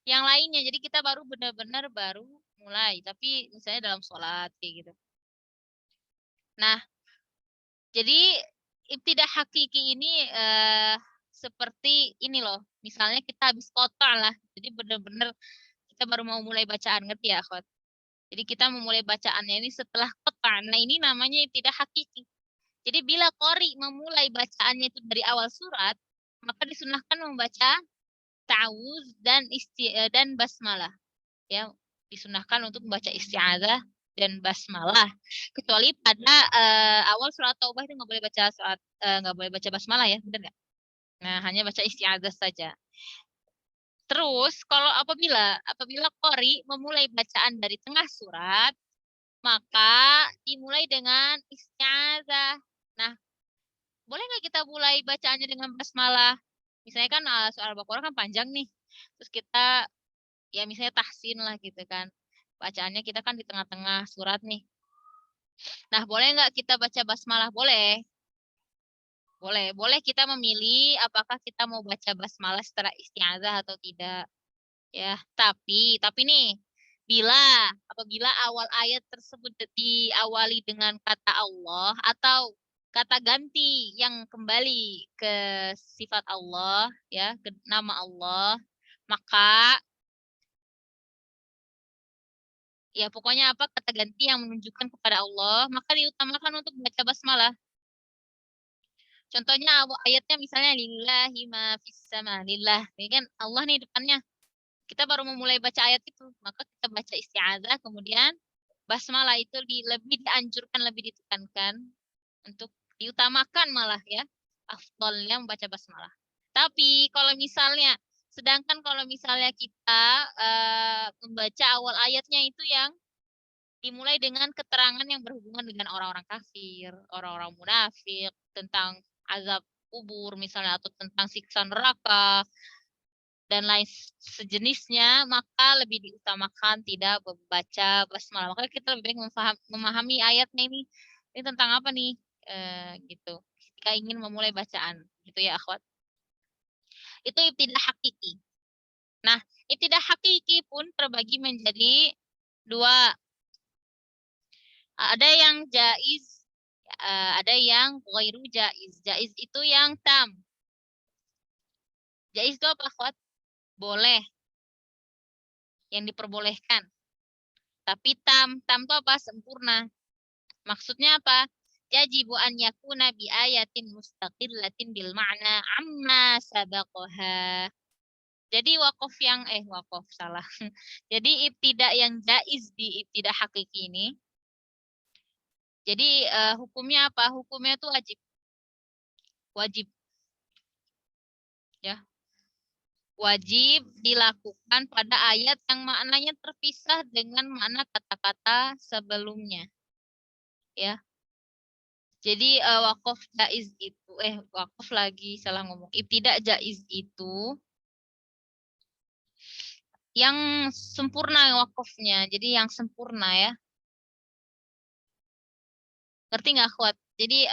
yang lainnya. Jadi kita baru benar-benar baru mulai, tapi misalnya dalam sholat kayak gitu. Nah, jadi ibtidah hakiki ini seperti ini loh. Misalnya kita habis kotor lah. Jadi benar-benar kita baru mau mulai bacaan, ngerti ya, akhwat? Jadi kita memulai bacaannya ini setelah kotor. Nah, ini namanya ibtidah hakiki. Jadi bila qori memulai bacaannya itu dari awal surat, maka disunahkan membaca ta'awuz dan basmalah. Ya, disunahkan untuk membaca isti'adzah dan basmalah. Kecuali pada awal surat Taubah itu nggak boleh baca nggak boleh baca basmalah ya, benar nggak? Nah, hanya baca isti'adzah saja. Terus kalau apabila qori memulai bacaan dari tengah surat, maka dimulai dengan isti'adzah. Nah, boleh nggak kita mulai bacaannya dengan basmalah? Misalnya kan soal Al-Baqarah kan panjang nih. Terus kita ya misalnya tahsin lah gitu kan. Bacaannya kita kan di tengah-tengah surat nih. Nah, boleh nggak kita baca basmalah? Boleh. Boleh. Boleh kita memilih apakah kita mau baca basmalah setelah isti'adzah atau tidak. Ya, tapi nih, apabila awal ayat tersebut diawali dengan kata Allah atau kata ganti yang kembali ke sifat Allah, ya, ke nama Allah, maka ya pokoknya apa kata ganti yang menunjukkan kepada Allah, maka diutamakan untuk baca basmalah. Contohnya ayatnya misalnya lillahi ma fis sama, lillah. Ini kan Allah nih depannya. Kita baru memulai baca ayat itu, maka kita baca isti'adzah, kemudian basmalah itu lebih dianjurkan, lebih ditekankan untuk diutamakan malah ya, afdalnya membaca basmalah. Tapi sedangkan kalau misalnya kita membaca awal ayatnya itu yang dimulai dengan keterangan yang berhubungan dengan orang-orang kafir, orang-orang munafik, tentang azab kubur misalnya, atau tentang siksa neraka, dan lain sejenisnya, maka lebih diutamakan tidak membaca basmalah. Maka kita lebih baik memahami ayatnya ini tentang apa nih, gitu. Ketika ingin memulai bacaan, gitu ya, akhwat. Itu ibtidah hakiki. Nah, ibtidah hakiki pun terbagi menjadi dua. Ada yang jaiz, ada yang ghairu jaiz. Jaiz itu yang tam. Jaiz itu apa, akhwat? Boleh, yang diperbolehkan. Tapi tam itu apa? Sempurna. Maksudnya apa? Yajibu an yakuna bi ayatin mustaqillatin bil ma'na amma sabaqaha. Jadi wakaf salah. Jadi ibtidak yang jaiz di ibtidak hakiki ini. Jadi hukumnya apa? Hukumnya itu wajib. Wajib. Ya. Wajib dilakukan pada ayat yang maknanya terpisah dengan makna kata-kata sebelumnya. Ya. Jadi wakaf jaiz itu wakaf lagi salah ngomong. Ibtidak jaiz itu yang sempurna wakafnya. Jadi yang sempurna ya. Ngerti nggak, Akhwat? Jadi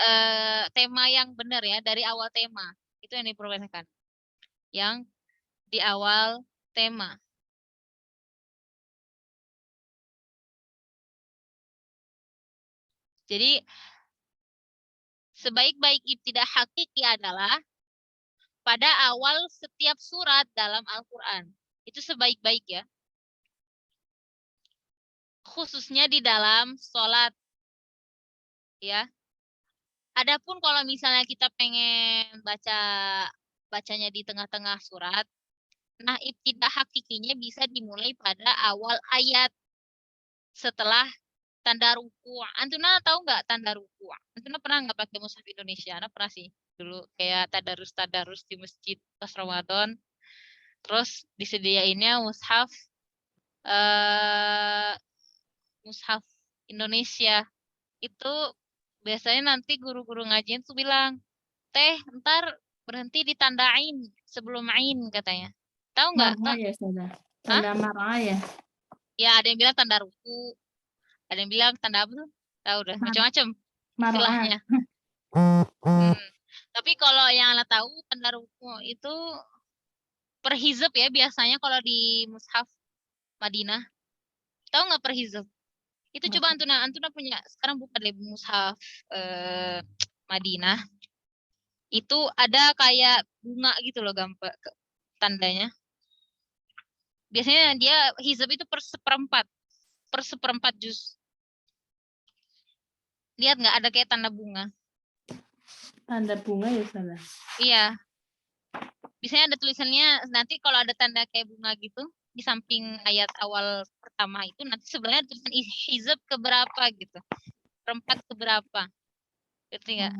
tema yang benar ya dari awal tema. Itu yang diperbolehkan. Yang di awal tema. Jadi sebaik-baik ibtidak hakiki adalah pada awal setiap surat dalam Al-Quran. Itu sebaik-baik ya. Khususnya di dalam sholat. Ya. Adapun kalau misalnya kita pengen bacanya di tengah-tengah surat, nah ibtidak hakikinya bisa dimulai pada awal ayat setelah tanda ruku'. Antuna tahu nggak tanda ruku'? Antuna pernah nggak pakai mushaf Indonesia? Ana pernah sih dulu kayak tadarus di masjid pas Ramadan. Terus disediainnya eh mushaf Indonesia. Itu biasanya nanti guru-guru ngajian tuh bilang, "Teh, ntar berhenti di tanda ain sebelum ain katanya. Tahu nggak? Mar'a ya Ustazah. Hah? Tanda mar'a ya. Ya ada yang bilang tanda ruku, ada yang bilang tanda apa tuh? Tahu udah macam-macam Mar'a. istilahnya. Hmm. Tapi kalau yang Ana tahu tanda ruku itu per hizab ya biasanya kalau di mushaf Madinah. Tahu nggak per hizab? Itu coba Antuna punya sekarang buka deh mushaf Madinah. Itu ada kayak bunga gitu loh gambar tandanya. Biasanya dia hizab itu per seperempat juz. Lihat nggak ada kayak tanda bunga? Tanda bunga ya Ustazah. Iya. Biasanya ada tulisannya nanti kalau ada tanda kayak bunga gitu di samping ayat awal pertama itu nanti sebenarnya tulisan hizab keberapa gitu. Perempat keberapa. Ngerti nggak?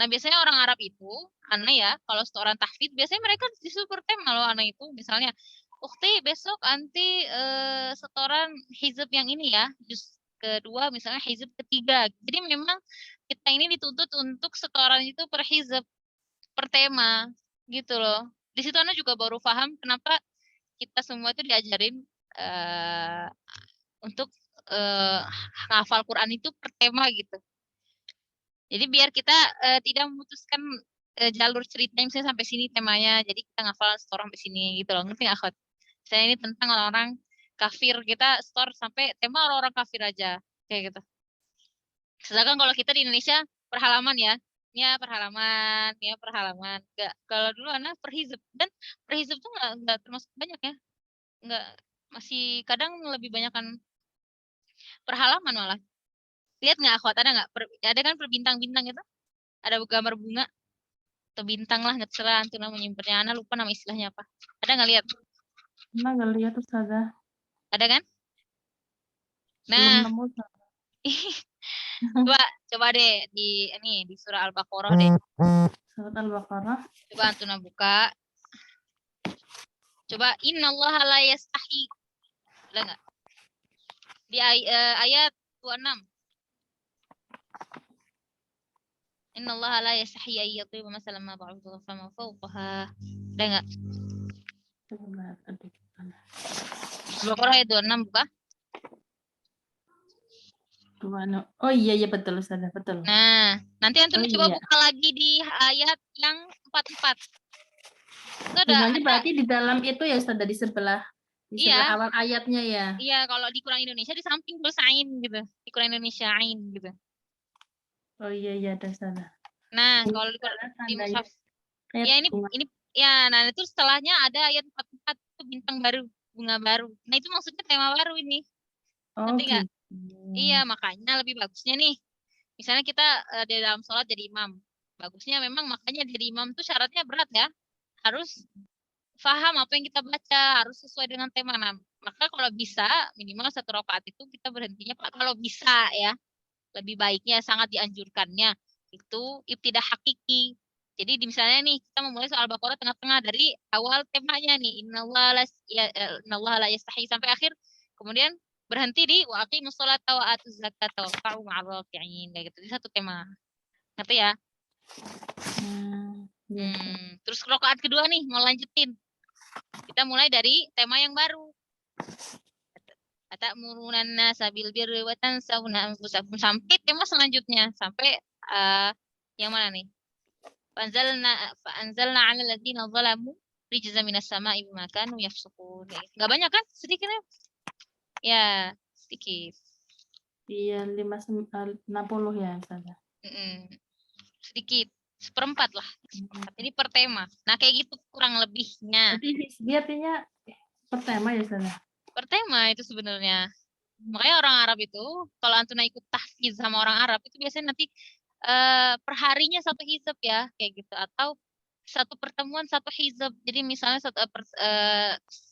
Nah biasanya orang Arab itu, aneh ya, kalau setoran tahfidz biasanya mereka justru per tema loh anak itu. Misalnya, Ukti besok anti setoran hizab yang ini ya, juz kedua misalnya hizab ketiga. Jadi memang kita ini dituntut untuk setoran itu per hizab, per tema gitu loh. Di situ Ana juga baru paham kenapa kita semua itu diajarin untuk ngafal Quran itu per tema gitu. Jadi biar kita tidak memutuskan jalur ceritanya misalnya sampai sini temanya, jadi kita ngafal store sampai sini gitu loh, ngerti nggak, Khot? Misalnya ini tentang orang-orang kafir, kita store sampai tema orang-orang kafir aja, kayak gitu. Sedangkan kalau kita di Indonesia per halaman ya, ini ya per halaman, ini ya per halaman. Nggak, kalau dulu anak per hizab, dan per hizab tuh nggak termasuk banyak ya, nggak, masih kadang lebih banyak kan per halaman malah. Lihat nggak, Khot? Ada nggak? Ada kan per bintang-bintang itu? Ada gambar bunga atau bintang lah, nggak terserah antum menyimpannya. Ana lupa nama istilahnya apa. Ada nggak lihat? Pernah nggak lihat Ustazah? Ada kan? Belum Nah, nemu Ustazah. coba deh di surah Al-Baqarah deh. Surat Al-Baqarah. Coba antum buka. Coba innallaha la yastahi. Ada nggak? Di ayat 26. Innallaha la yastahi ayyadhiba masalan ma ba'udhu fama fawqaha. Ada nggak? Al-Baqarah ayat 26 buka. Oh iya betul Ustazah, betul. Nah, nanti antum coba iya. buka lagi di ayat yang 44. Itu Bunganya berarti di dalam itu ya Ustazah, di sebelah iya, awal ayatnya ya. iya, kalau di Quran Indonesia di samping tulis ain gitu. Di Quran Indonesia ain gitu. Oh iya ada Ustazah. Nah, kalau di mushaf ya ini ya, nah itu setelahnya ada ayat 44 itu bintang baru, bunga baru. Nah, itu maksudnya tema baru ini. Oh Ngerti nggak? gitu. Iya, makanya lebih bagusnya nih. Misalnya kita di dalam sholat jadi imam. Bagusnya memang makanya jadi imam tuh syaratnya berat ya. Harus paham apa yang kita baca, harus sesuai dengan tema. Nah, maka kalau bisa minimal 1 rakaat itu kita berhentinya Pak. Kalau bisa ya, lebih baiknya sangat dianjurkannya itu ibtidah hakiki. Jadi misalnya nih kita memulai soal Baqarah tengah-tengah dari awal temanya nih innallaha la yastahi sampai akhir, kemudian berhenti di wa aqimus sholata wa atuz zakata warka'u ma'ar raki'in kayak gitu. Di satu tema. Ngerti ya? Terus rakaat kedua nih mau lanjutin. Kita mulai dari tema yang baru. Atamuruna an-nasa bil birri wa tansawna anfusakum sampai tema selanjutnya sampai yang mana nih? Fa'anzalna 'alal ladzina zalamu rijzan minas sama'i bima kanu yafsukun. Enggak banyak kan? Sedikit ya? Ya, sedikit. Iya 60 ya Ustazah. Sedikit. 1/4 lah. Jadi per tema. Nah, kayak gitu kurang lebihnya. Jadi artinya per tema ya Ustazah. Per tema itu sebenarnya. Makanya orang Arab itu kalau antuna ikut tahfiz sama orang Arab itu biasanya nanti perharinya 1 hizab ya kayak gitu, atau satu pertemuan 1 hizab. Jadi misalnya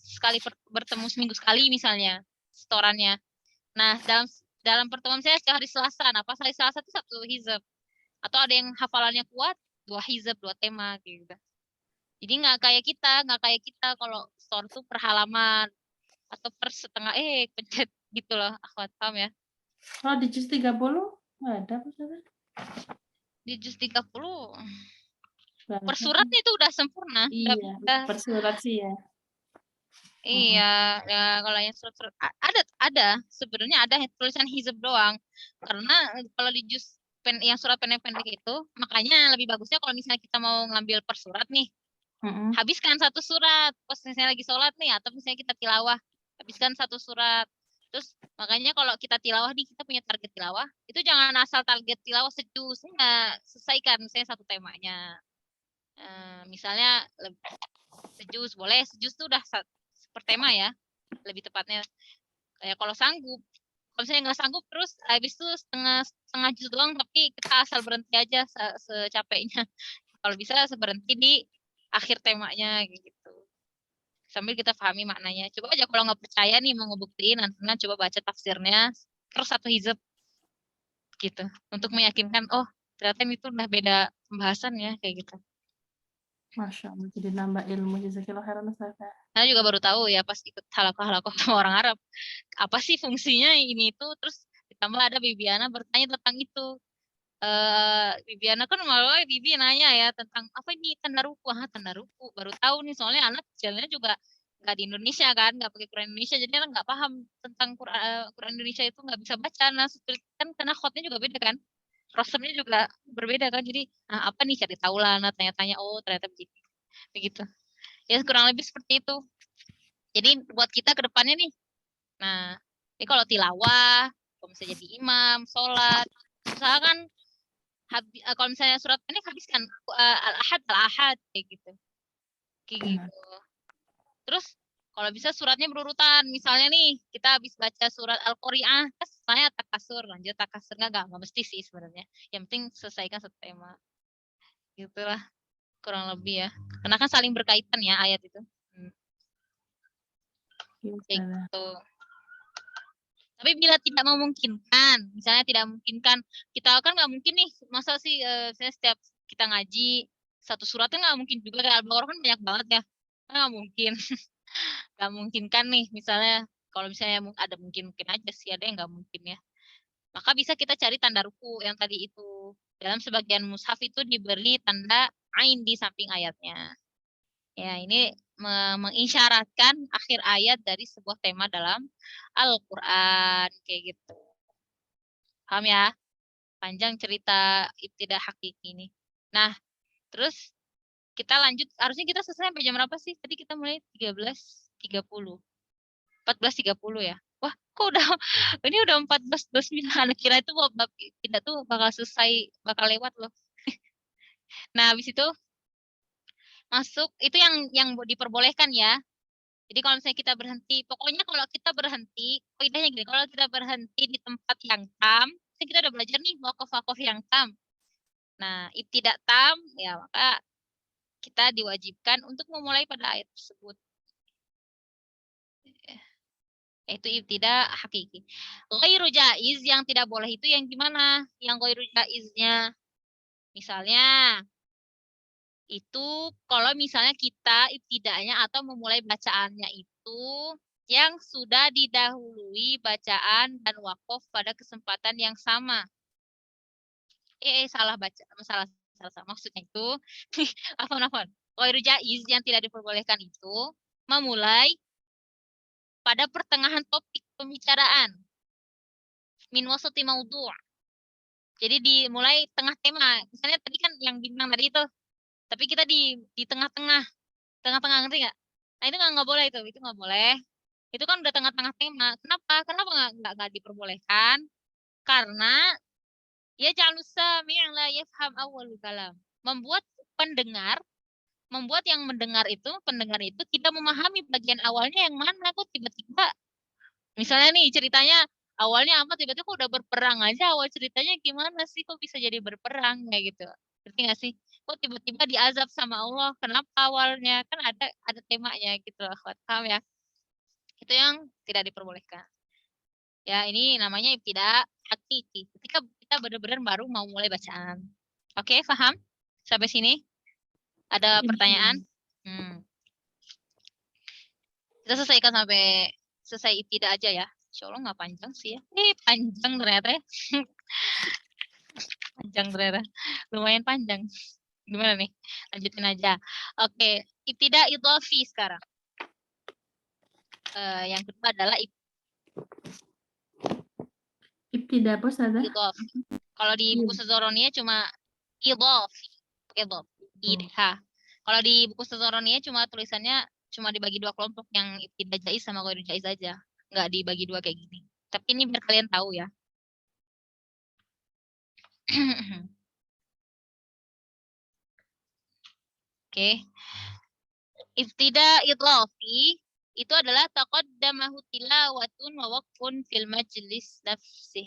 sekali bertemu seminggu sekali misalnya setorannya. Nah, dalam pertemuan saya setiap hari Selasa. Nah, pas hari Selasa itu 1 hizab. Atau ada yang hafalannya kuat 2 hizab, 2 tema gitu. Jadi nggak kayak kita kalau setor tuh per halaman atau per setengah pencet gitu loh, akhwat, paham ya? Kalau di juz 30 nggak ada Ustazah? Di juz 30 Berarti Per suratnya itu udah sempurna. iya, Udah per surat sih ya. Heeh. iya, ya kalau yang surat-surat ada sebenarnya ada tulisan hizab doang. Karena kalau di juz yang surat pendek-pendek itu, makanya lebih bagusnya kalau misalnya kita mau ngambil per surat nih, Heeh. habiskan satu surat. Pas misalnya lagi sholat nih, atau misalnya kita tilawah, habiskan satu surat. Terus makanya kalau kita tilawah nih, kita punya target tilawah, itu jangan asal target tilawah sejus, nggak selesaikan misalnya satu temanya. Misalnya sejus boleh, sejus tuh udah per tema ya, lebih tepatnya. Kayak kalau sanggup, kalau misalnya nggak sanggup terus habis itu setengah setengah jus doang, tapi kita asal berhenti aja secapeknya. Kalau bisa berhenti di akhir temanya gitu. Sambil kita pahami maknanya. Coba aja kalau nggak percaya nih mau ngebuktiin, nanti coba baca tafsirnya terus satu hizab gitu untuk meyakinkan oh ternyata itu udah beda pembahasan ya kayak gitu. Masya Allah, jadi nambah ilmu. Jazakillah khairan Ustazah. Saya juga baru tahu ya pas ikut halakoh-halakoh sama orang Arab. Apa sih fungsinya ini itu? Terus ditambah ada Bibiana bertanya tentang itu. Bibiana kan malah Bibi nanya ya tentang apa ini tanda ruku. Tanda ruku. Baru tahu nih soalnya anak kecilnya juga nggak di Indonesia kan, nggak pakai Quran Indonesia, jadi anak nggak paham tentang Quran Indonesia itu nggak bisa baca. Nah, kan karena khotnya juga beda kan, rosternya juga berbeda kan. Jadi apa nih cari tahu lah, nah, tanya-tanya oh ternyata begitu. Begitu. Ya kurang lebih seperti itu. Jadi buat kita ke depannya nih. Nah, ini kalau tilawah, kalau misalnya jadi imam, sholat, usahakan kalau misalnya surat pendek habiskan al-ahad kayak gitu. Kayak Benar. gitu. Terus kalau bisa suratnya berurutan. Misalnya nih, kita habis baca surat Al-Qari'ah, terus saya takasur, lanjut takasur nggak mesti sih sebenarnya. Yang penting selesaikan satu tema. Gitulah kurang lebih ya. Karena kan saling berkaitan ya ayat itu. Iya, Kayak Ustazah. gitu. Tapi bila tidak memungkinkan, misalnya tidak memungkinkan, kita kan nggak mungkin nih, masa sih saya setiap kita ngaji satu surat kan nggak mungkin juga, kayak Al-Baqarah kan banyak banget ya, kan nggak mungkin, nggak mungkin kan nih, misalnya kalau misalnya ada mungkin aja sih, ada yang nggak mungkin ya. Maka bisa kita cari tanda ruku yang tadi itu. Dalam sebagian mushaf itu diberi tanda ain di samping ayatnya. Ya, ini mengisyaratkan akhir ayat dari sebuah tema dalam Al-Quran. Kayak gitu. Paham ya? Panjang cerita ibtidah hakiki ini. Nah, terus kita lanjut. Harusnya kita selesai sampai jam berapa sih? Tadi kita mulai 13.30. 14.30 ya? Wah, kok udah ini udah 14.29. Kira itu tidak tuh bakal selesai, bakal lewat loh. Nah, habis itu masuk itu yang diperbolehkan ya. Jadi kalau misalnya kita berhenti, pokoknya kalau kita berhenti, kaidahnya gini, kalau kita berhenti di tempat yang tam, kita udah belajar nih wakaf-wakaf yang tam. Nah, tidak tam, ya maka kita diwajibkan untuk memulai pada ayat tersebut. Yaitu ibtidah hakiki. Ghairu jaiz yang tidak boleh itu yang gimana? Yang ghairu jaiznya. Misalnya, itu kalau misalnya kita ibtidanya atau memulai bacaannya itu yang sudah didahului bacaan dan wakaf pada kesempatan yang sama. Salah baca, salah maksudnya itu apa? Ghairu jaiz yang tidak diperbolehkan itu memulai pada pertengahan topik pembicaraan. Min wasati maudhu'. Jadi dimulai tengah tema. Misalnya tadi kan yang bintang tadi itu, tapi kita di tengah-tengah ngerti nggak? Nah itu nggak boleh itu nggak boleh. Itu kan udah tengah-tengah tema. Kenapa nggak diperbolehkan? Karena ya jangan sami' yang la yafham awwalul kalam. Membuat yang pendengar itu tidak memahami bagian awalnya yang mana, kok tiba-tiba misalnya nih ceritanya awalnya apa, tiba-tiba kok udah berperang aja, awal ceritanya gimana sih kok bisa jadi berperang kayak gitu. Ngerti nggak sih? Kok tiba-tiba diazab sama Allah? Kenapa awalnya? Kan ada temanya gitu loh. Paham ya? Itu yang tidak diperbolehkan. Ya, ini namanya ibtidah hakiki. Ketika kita benar-benar baru mau mulai bacaan. Oke, paham? Sampai sini? Ada pertanyaan? Kita selesaikan sampai selesai ibtidah aja ya. Insya Allah nggak panjang sih ya. Panjang ternyata ya. Panjang ternyata. Lumayan panjang. Gimana nih? Lanjutin aja. Oke, ibtida idhofi sekarang. Yang kedua adalah Ibtida apa Ustazah? idhof. Kalau di buku Sezoronia cuma idhof. Idhof. Idha. Kalau di buku Sezoronia cuma tulisannya cuma dibagi dua kelompok, yang ibtida jaiz sama ghairu jaiz aja. Nggak dibagi dua kayak gini. Tapi ini biar kalian tahu ya. Oke. Ibtida idhofi itu adalah taqaddamahu tilawatun wa waqfun fil majlis nafsih.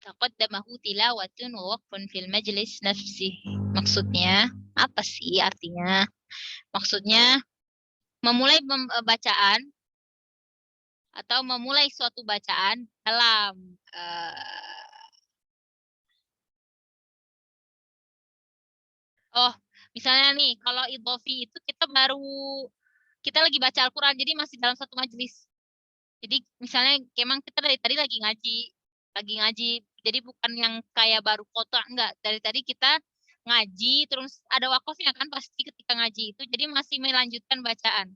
Taqaddamahu tilawatun wa waqfun fil majlis nafsih. Maksudnya apa sih artinya? Maksudnya memulai bacaan atau memulai suatu bacaan dalam misalnya nih, kalau idhofi itu kita lagi baca Al-Quran, jadi masih dalam satu majelis. Jadi misalnya emang kita dari tadi lagi ngaji, jadi bukan yang kayak baru kotak, enggak. Dari tadi kita ngaji, terus ada wakofnya kan pasti ketika ngaji itu, jadi masih melanjutkan bacaan.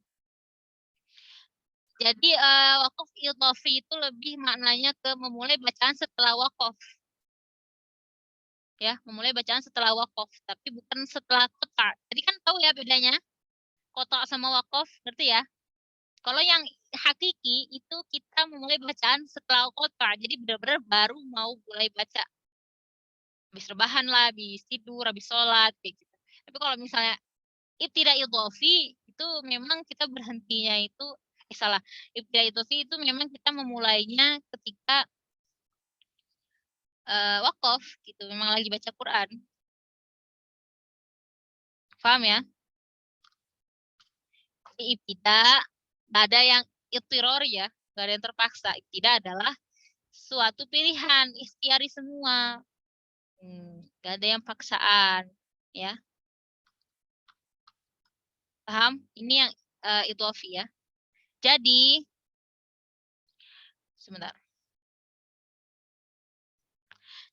Jadi wakof idhofi itu lebih maknanya ke memulai bacaan setelah wakof. Ya, memulai bacaan setelah wakof, tapi bukan setelah kotak. Jadi kan tahu ya bedanya kotak sama wakof, ngerti ya? Kalau yang hakiki itu kita memulai bacaan setelah kotak, jadi benar-benar baru mau mulai baca. Habis rebahan lah, habis tidur, habis sholat, kayak gitu. Tapi kalau misalnya ibtida idhofi, itu memang kita berhentinya itu, salah. Ibtida idhofi itu memang kita memulainya ketika wakof, gitu. Memang lagi baca Quran. Paham ya? Ibtida, nggak ada yang itiror ya, nggak ada yang terpaksa. Ibtida adalah suatu pilihan, ikhtiari semua. Nggak ada yang paksaan, ya. Paham? Ini yang idhofi ya. Jadi, sebentar.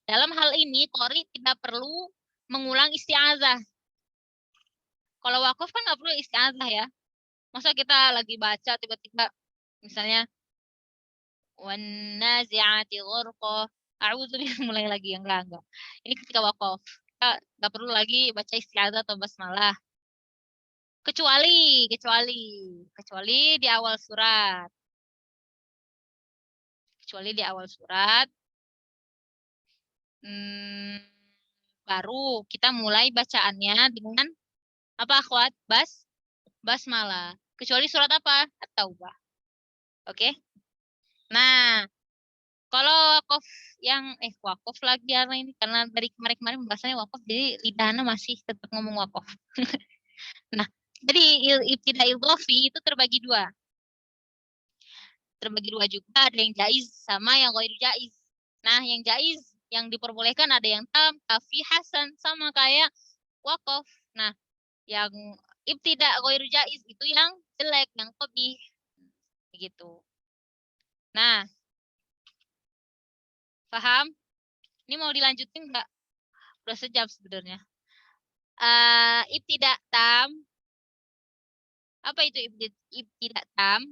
Dalam hal ini, qori tidak perlu mengulang isti'adzah. Kalau wakaf kan nggak perlu isti'adzah ya. Masa kita lagi baca tiba-tiba misalnya wan nazi'ati ghurqa, a'udzubillahi mulai lagi, enggak. Ini ketika wakaf. Kita nggak perlu lagi baca isti'adzah atau basmalah. Kecuali di awal surat. Kecuali di awal surat. Baru kita mulai bacaannya dengan apa akhwat? Basmalah. Kecuali surat apa? At-Taubah. Oke? Nah, kalau wakaf yang wakaf lagi karena dari kemarin-kemarin bahasanya wakaf, jadi lidahnya masih tetap ngomong wakaf. Nah, jadi ibtida idhofi itu terbagi dua. Terbagi dua juga, ada yang jaiz sama yang ghairu jaiz. Nah, yang jaiz yang diperbolehkan ada yang tam, kafi, hasan, sama kayak wakaf. Nah, yang ibtida ghairu jaiz itu yang jelek, yang qabih. Begitu. Nah, paham? Ini mau dilanjutin nggak? Udah sejam sebenarnya. Ibtida tam. Apa itu ibtida tam?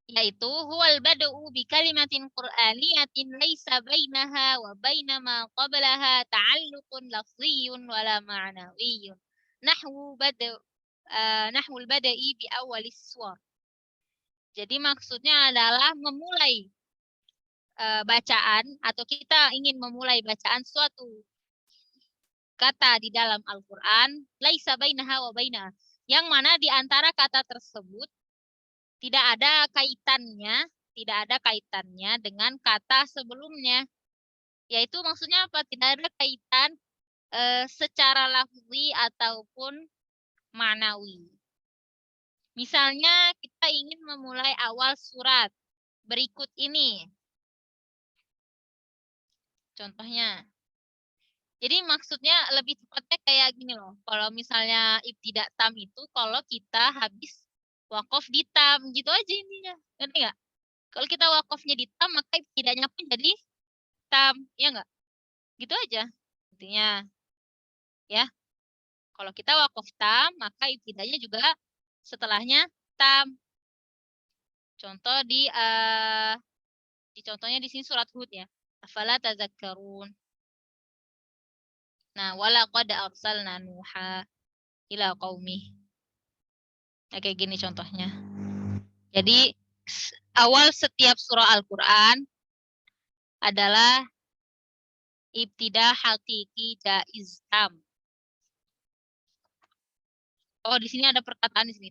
Yaitu huwal bada'u bi kalimatin qur'aniyatin laisa bainaha wa baina ma qablaha ta'alluqun lafziyyun wala ma'nawiyyun. Nahwul bada'i bi awalis suwar. Jadi maksudnya adalah memulai bacaan, atau kita ingin memulai bacaan suatu kata di dalam Al-Quran, laisa bainaha wa bainaha, yang mana di antara kata tersebut tidak ada kaitannya dengan kata sebelumnya. Yaitu maksudnya apa? Tidak ada kaitan secara lafzi ataupun manawi. Misalnya kita ingin memulai awal surat berikut ini. Contohnya. Jadi maksudnya lebih tepatnya kayak gini loh. Kalau misalnya ibtida tam itu kalau kita habis wakaf di tam, gitu aja intinya. Ngerti nggak? Kalau kita wakafnya di tam, maka ibtidanya pun jadi tam, ya nggak? Gitu aja intinya ya. Kalau kita wakaf tam, maka ibtidanya juga setelahnya tam. Contoh di contohnya di sini surat Hud ya. Afala tazakkarun. Nah, walaqad arsalna Nuha ila qaumih. Nah, kayak gini contohnya. Jadi awal setiap surah Al-Qur'an adalah ibtida hakiki jaiz tam. Oh, di sini ada perkataan di sini.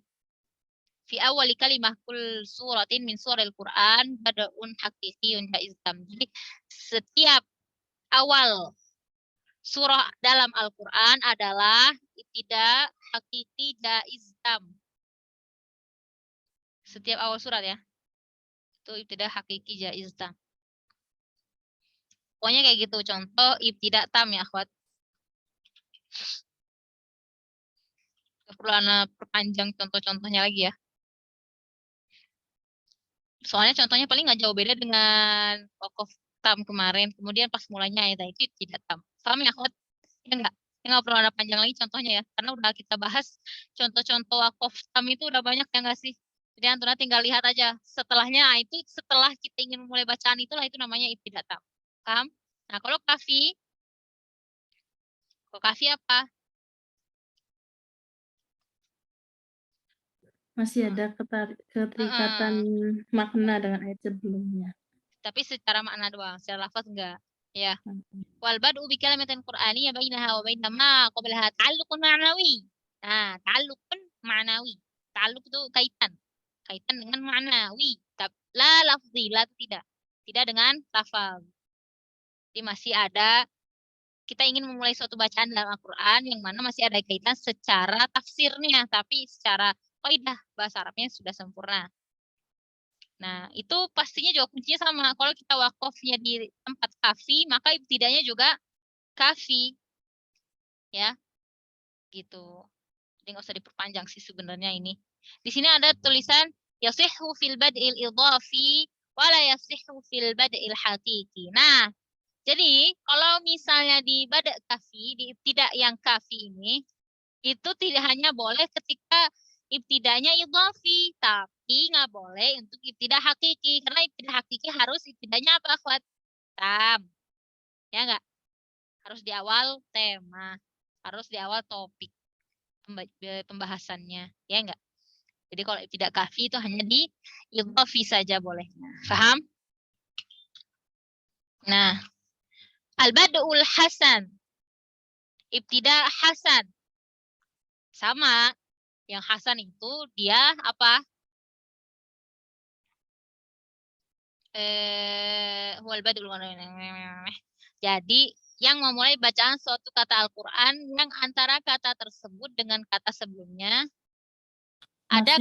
Fi awali kalimah kul suratin min suril Qur'an bada'un hakikiyun jaiz tam. Jadi setiap awal surah dalam Al-Qur'an adalah ibtida hakiki jaiz tam. Setiap awal surat ya. Itu ibtida hakiki jaiz tam. Pokoknya kayak gitu. Contoh ibtida tam ya, akhwat. Perlu ana perpanjang contoh-contohnya lagi ya. Soalnya contohnya paling nggak jauh beda dengan wakaf tam kemarin. Kemudian pas mulanya ayat itu tidak tam. Paham ya, akhwat? Ya enggak? Ya nggak perlu ada panjang lagi contohnya ya. Karena udah kita bahas contoh-contoh wakaf tam itu udah banyak ya nggak sih? Jadi antara tinggal lihat aja. Setelahnya itu setelah kita ingin mulai bacaan itulah itu namanya ibtidak tam. Paham? Nah, kalau kafi apa? Masih ada keterikatan makna dengan ayat sebelumnya. Tapi secara makna doang, secara lafaz enggak. Ya. Wal bad'u bi kalimatin qur'aniyya bainaha wa baina ma qablaha ta'alluqun ma'nawi. Nah, ta'alluqun ma'nawi. Ta'alluq itu kaitan. Kaitan dengan ma'nawi. La lafzi, la tidak. Tidak dengan lafaz. Jadi masih ada kita ingin memulai suatu bacaan dalam Al-Qur'an yang mana masih ada kaitan secara tafsirnya, tapi secara kaidah bahasa Arabnya sudah sempurna. Nah, itu pastinya juga kuncinya sama. Kalau kita wakafnya di tempat kafi, maka ibtidanya juga kafi. Ya, gitu. Jadi nggak usah diperpanjang sih sebenarnya ini. Di sini ada tulisan yasihhu fil bad'il idhafi wala yasihhu fil bad'il hakiki. Nah, jadi kalau misalnya di bada' kafi, di ibtida yang kafi ini, itu tidak hanya boleh ketika ibtidanya idhafi, tapi nggak boleh untuk ibtida hakiki. Karena ibtida hakiki harus ibtidanya apa, akhwat? Tam. Ya nggak? Harus di awal tema. Harus di awal topik pembahasannya. Ya nggak? Jadi kalau ibtida kafi itu hanya di idhafi saja boleh. Paham? Nah, al-bad'ul hasan. Ibtida hasan. Sama. Yang hasan itu dia apa? Huwal bad'ul. Jadi yang memulai bacaan suatu kata Al-Quran yang antara kata tersebut dengan kata sebelumnya ada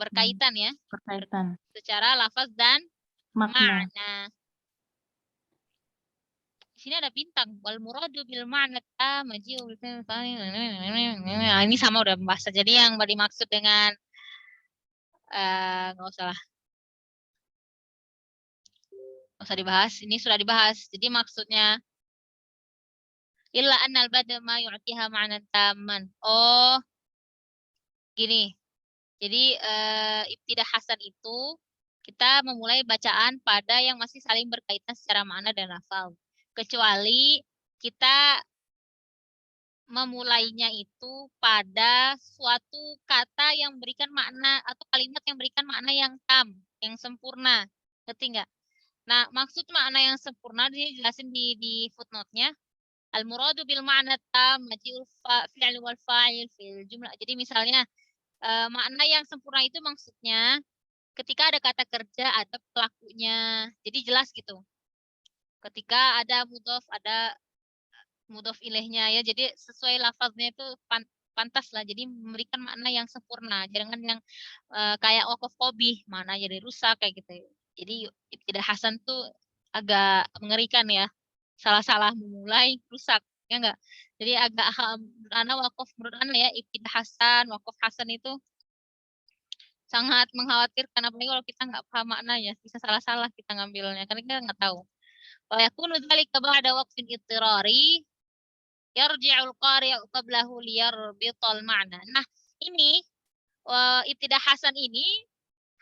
berkaitan ya. Berkaitan. Secara lafaz dan Makna. Di sini ada bintang. Wal muradu bil ma'na maji'u ini sama udah bahasa. Jadi yang dimaksud dengan nggak usah lah. Nggak usah dibahas. Ini sudah dibahas. Jadi maksudnya illa annal bada ma yu'tiha ma'nan tamman. Oh, gini. Jadi ibtidah hasan itu kita memulai bacaan pada yang masih saling berkaitan secara makna dan lafal. Kecuali kita memulainya itu pada suatu kata yang berikan makna atau kalimat yang berikan makna yang tam, yang sempurna. Ngerti nggak? Nah, maksud makna yang sempurna dijelasin di footnote-nya. Al-muradu bil ma'na tam maji'ul fi'l wal fa'il fil jumlah. Jadi misalnya makna yang sempurna itu maksudnya ketika ada kata kerja, ada pelakunya. Jadi jelas gitu. Ketika ada mudhof ilaihnya ya. Jadi sesuai lafaznya itu pantas lah. Jadi memberikan makna yang sempurna. Jangan yang kayak wakaf qabih, makna jadi rusak kayak gitu. Jadi ibtidah hasan tuh agak mengerikan ya. Salah-salah memulai rusak. Ya enggak? Jadi agak menurut ana ya ibtidah hasan, wakaf hasan itu sangat mengkhawatirkan apalagi kalau kita nggak paham maknanya bisa salah-salah kita ngambilnya karena kita nggak tahu. Wa yakunu dzalika ba'da waqfin ittirari yarji'ul qari'u qablahu liyarbital ma'na. Nah, ini ibtidah hasan ini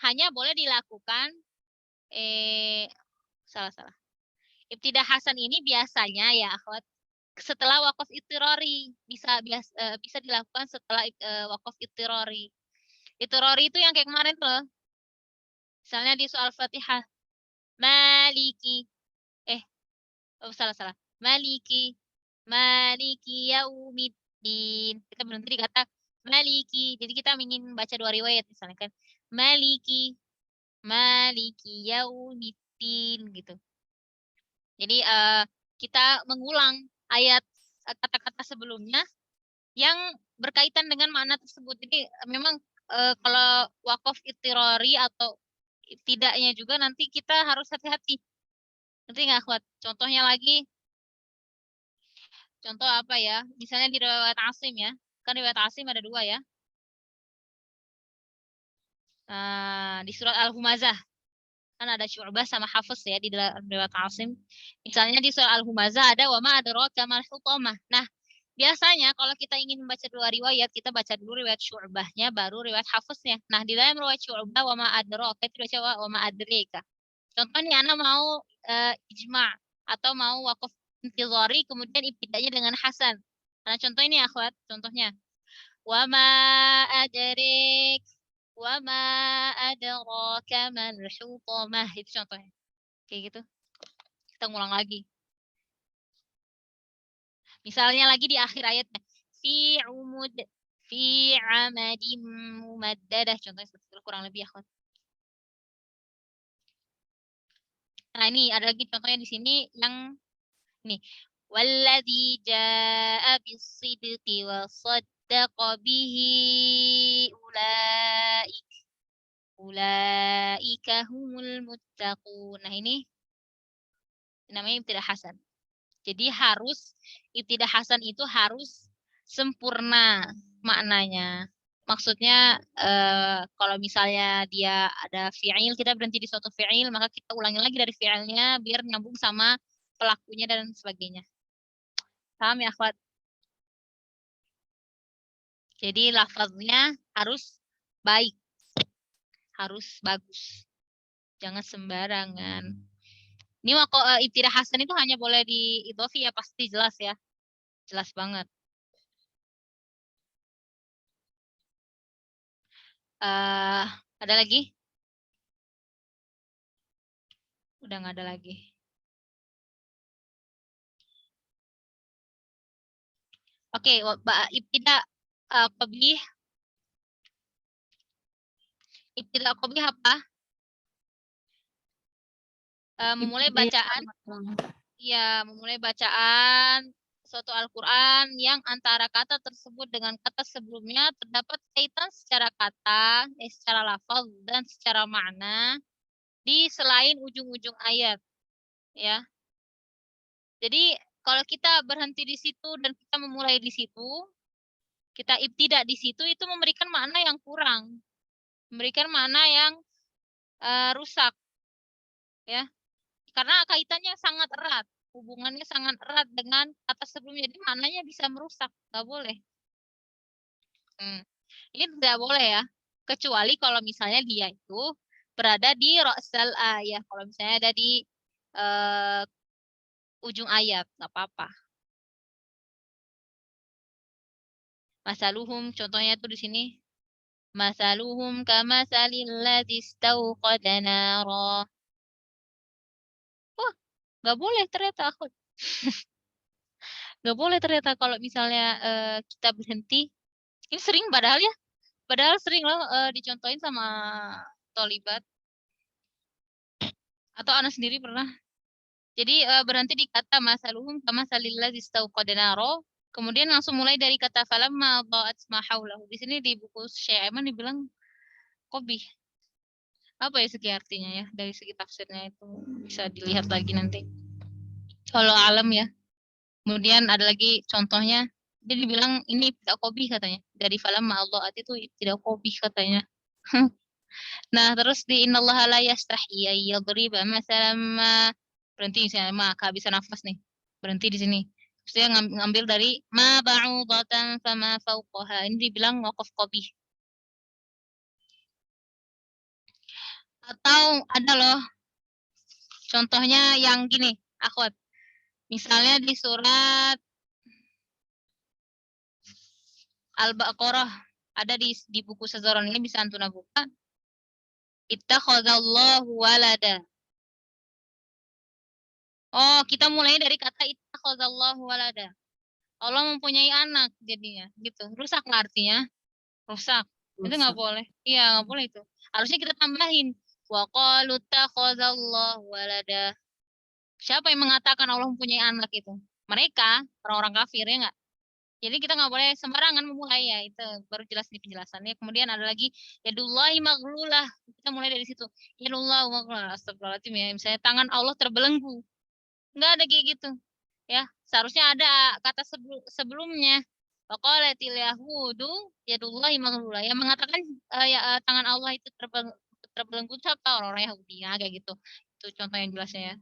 hanya boleh dilakukan salah. Ibtidah hasan ini biasanya ya akhwat setelah wakaf ittirari, bisa dilakukan setelah wakaf ittirari. Ittirari itu yang kayak kemarin tuh loh. Misalnya di soal Fatihah, Maliki salah. Maliki yaumiddin. Kita berhenti di kata Maliki. Jadi kita ingin baca 2 riwayat misalnya kan. Maliki yaumiddin gitu. Jadi kita mengulang ayat kata-kata sebelumnya yang berkaitan dengan makna tersebut. Jadi memang kalau wakaf ittirari atau tidaknya juga nanti kita harus hati-hati. Nanti nggak kuat. Contohnya lagi, contoh apa ya? Misalnya di riwayat Asim ya. Kan riwayat Asim ada 2 ya. Di surat Al-Humazah. Kan ada Syu'bah sama Hafiz ya di dalam riwayat Asim. Misalnya di surat Al-Humazah ada wa ma adraka mal hutamah. Nah, biasanya kalau kita ingin membaca 2 riwayat, kita baca dulu riwayat Syu'bahnya baru riwayat Hafiznya. Nah, di dalam riwayat Syu'bah wa ma adraka itu baca wa ma adrika. Contohnya anak mau ijma' atau mau wakaf intizari kemudian ibtida'nya dengan hasan. Nah, contoh ini akhwat, contohnya. Wa ma adrik wa ma adraka man hutamah. Itu contohnya. Kayak gitu. Kita ngulang lagi. Misalnya lagi di akhir ayatnya. Fi amadim mumaddadah. Contohnya seperti itu kurang lebih akhwat. Nah, ini ada lagi contohnya di sini yang nih. Walladzi jaa'a bis-sidqi wa saddaqa bihi ulaika humul muttaqun. Nah, ini namanya ibtidah hasan. Jadi ibtidah hasan itu harus sempurna maknanya. Maksudnya kalau misalnya dia ada fi'il, kita berhenti di suatu fi'il, maka kita ulangi lagi dari fi'ilnya biar nyambung sama pelakunya dan sebagainya. Paham ya, akhwat? Jadi lafaznya harus baik, harus bagus, jangan sembarangan. Ini ibtidah hasan itu hanya boleh diidhofi ya, pasti jelas ya, jelas banget. Ada lagi? Udah nggak ada lagi. Oke, ibtidah qabih. Ibtidah qabih apa? Memulai bacaan. Ya, memulai bacaan suatu Al-Quran yang antara kata tersebut dengan kata sebelumnya terdapat kaitan secara kata, secara lafaz dan secara makna di selain ujung-ujung ayat, ya. Jadi kalau kita berhenti di situ dan kita memulai di situ, kita ibtidah di situ itu memberikan makna yang kurang, memberikan makna yang rusak, ya. Karena kaitannya sangat erat, hubungannya sangat erat dengan kata sebelumnya, jadi maknanya bisa merusak, nggak boleh. Ini tidak boleh ya, kecuali kalau misalnya dia itu berada di ra'sal ayat, kalau misalnya ada di ujung ayat, nggak apa-apa. Masaluhum, contohnya tuh di sini. Masaluhum kamasalil ladzi istauqada nara. Wah, nggak boleh ternyata aku. Nggak boleh ternyata kalau misalnya kita berhenti. Ini sering padahal ya. Padahal sering loh dicontohin sama Tolibat. Atau anak sendiri pernah. Jadi berhenti di kata masaluhum kamasalil ladzi istauqada nara. Kemudian langsung mulai dari kata falamma dha'at ma haulahu. Di sini di buku Syekh Aiman dibilang qabih. Apa ya segi artinya ya? Dari segi tafsirnya itu bisa dilihat lagi nanti. Kalau alam ya. Kemudian ada lagi contohnya, dia dibilang ini tidak qabih katanya. Dari falamma dha'at itu tidak qabih katanya. Nah, terus di innallaha la yastahi ay yadriba masalan ma Berhenti misalnya ma kehabisan nafas nih. Berhenti di sini. Terus dia ngambil dari ma ba'udatan fama fauqaha. Ini dibilang waqaf qabih. Atau ada loh contohnya yang gini, akhwat. Misalnya di surat Al-Baqarah ada di buku Sazaron ini bisa antuna buka. Ittakhadallahu walada. Oh, kita mulai dari kata ittakhadallahu walada. Allah mempunyai anak jadinya, gitu. Rusak lah artinya. Rusak. Itu nggak boleh. Iya, nggak boleh itu. Harusnya kita tambahin. Wa qalu ittakhadallahu walada. Siapa yang mengatakan Allah mempunyai anak itu? Mereka, orang-orang kafir ya nggak? Jadi kita nggak boleh sembarangan memulai ya, itu baru jelas di penjelasannya. Kemudian ada lagi yadullahi maghlulah. Kita mulai dari situ. Yadullahi maghlulah. Astagfirullahaladzim ya. Misalnya tangan Allah terbelenggu. Nggak ada kayak gitu. Ya, seharusnya ada kata sebelumnya. Waqalatil yahudu yadullahi maghlulah. Yang mengatakan tangan Allah itu terbelenggu siapa? Orang-orang Yahudi ya, kayak gitu. Itu contoh yang jelasnya ya.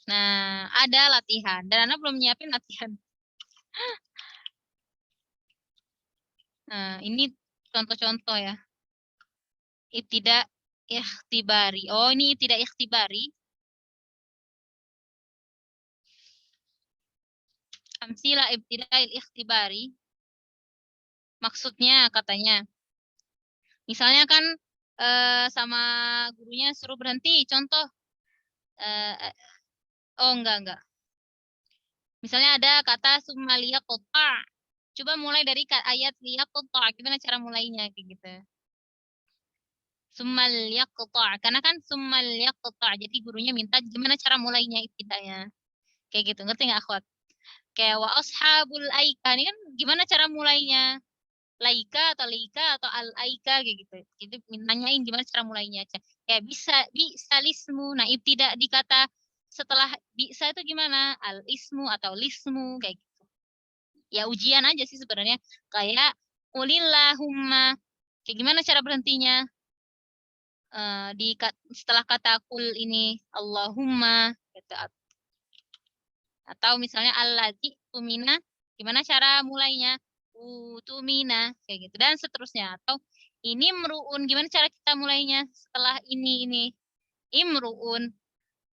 Nah, ada latihan. Dan Anda belum nyiapin latihan. Nah, ini contoh-contoh ya. Ibtida ikhtibari. Oh, ini ibtida ikhtibari. Amsila ibtida ikhtibari. Maksudnya katanya. Misalnya kan sama gurunya suruh berhenti. Contoh. Oh, enggak. Misalnya ada kata summa liyaqta'. Coba mulai dari ayat liyaqta'. Gimana cara mulainya kayak gitu. Summal yaqta'. Karena kan summal yaqta'. Jadi gurunya minta gimana cara mulainya ibtidanya. Kayak gitu. Ngerti nggak, akhwat? Kayak wa ashabul aika. Ini kan gimana cara mulainya? Laika atau lika atau al-aika kayak gitu. Jadi nanyain gimana cara mulainya. Kayak bisa lismu. Nah, ibtida di kata setelah bisa itu gimana? Al-ismu atau lismu kayak gitu. Ya ujian aja sih sebenarnya. Kayak ulillahumma. Kayak gimana cara berhentinya? Setelah kata kul ini Allahumma gitu. Atau misalnya allazi tumina, gimana cara mulainya? Tumina kayak gitu dan seterusnya. Atau ini imruun, gimana cara kita mulainya setelah ini imruun.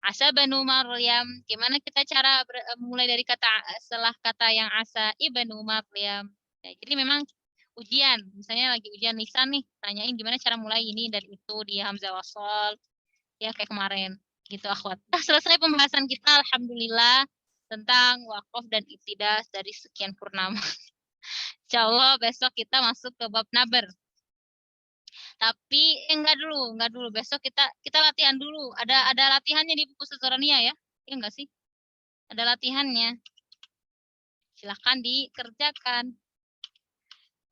Asa banu Maryam, gimana kita cara mulai dari kata setelah kata yang asa ibnu Maryam. Ya, jadi memang ujian, misalnya lagi ujian lisan nih, tanyain gimana cara mulai ini dan itu di hamzah wasol, ya kayak kemarin, gitu akhwat. Nah, selesai pembahasan kita, alhamdulillah, tentang wakaf dan ibtidah dari sekian purnama. Insya Allah besok kita masuk ke bab nabar. Tapi enggak dulu. Besok kita latihan dulu. Ada latihannya di buku Setoraniyah ya? Iya enggak sih? Ada latihannya. Silahkan dikerjakan.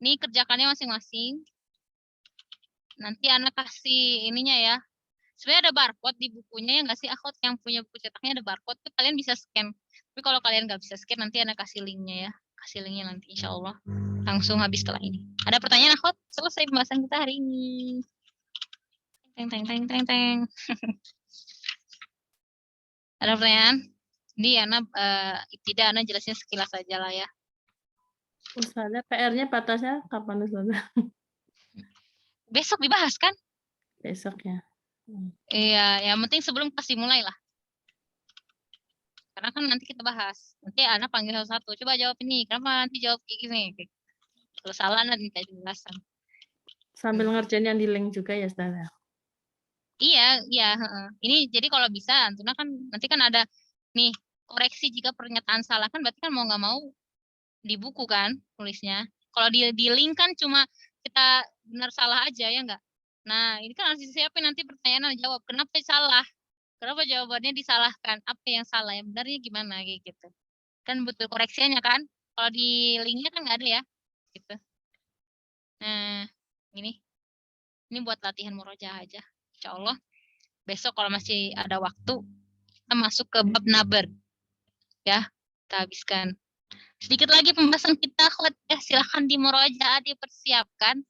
Ini kerjakannya masing-masing. Nanti anak kasih ininya ya. Sebenarnya ada barcode di bukunya ya nggak sih? Akhwat yang punya buku cetaknya ada barcode tuh kalian bisa scan. Tapi kalau kalian nggak bisa scan nanti anak kasih linknya ya. Kasih linknya nanti insya Allah. Langsung habis setelah ini. Ada pertanyaan akhwat? Selesai pembahasan kita hari ini. Teng. Ada pertanyaan? Ini anak tidak anak jelasnya sekilas saja lah ya. Ustazah, PR-nya batasnya kapan Ustazah? Besok dibahas kan? Besok ya. Iya, yang penting sebelum pasti mulai lah. Karena kan nanti kita bahas. Nanti anak panggil satu-satu. Coba jawab ini. Kenapa nanti jawab kayak gini? Kalau salah nanti minta penjelasan. Sambil ngerjain yang di link juga ya Ustazah? Iya. Ini jadi kalau bisa, Antuna kan nanti kan ada nih koreksi jika pernyataan salah kan berarti kan mau nggak mau di buku kan tulisnya. Kalau di link kan cuma kita benar salah aja ya nggak. Nah ini kan harus disiapin nanti pertanyaan jawab. Kenapa salah? Kenapa jawabannya disalahkan? Apa yang salah? Yang benarnya gimana kayak gitu? Kan butuh koreksinya kan? Kalau di linknya kan nggak ada ya, gitu. Nah ini buat latihan murojaah aja. Insya Allah besok kalau masih ada waktu kita masuk ke bab nabar ya, kita habiskan sedikit lagi pembahasan kita akhwat ya, silahkan di murojaah dipersiapkan.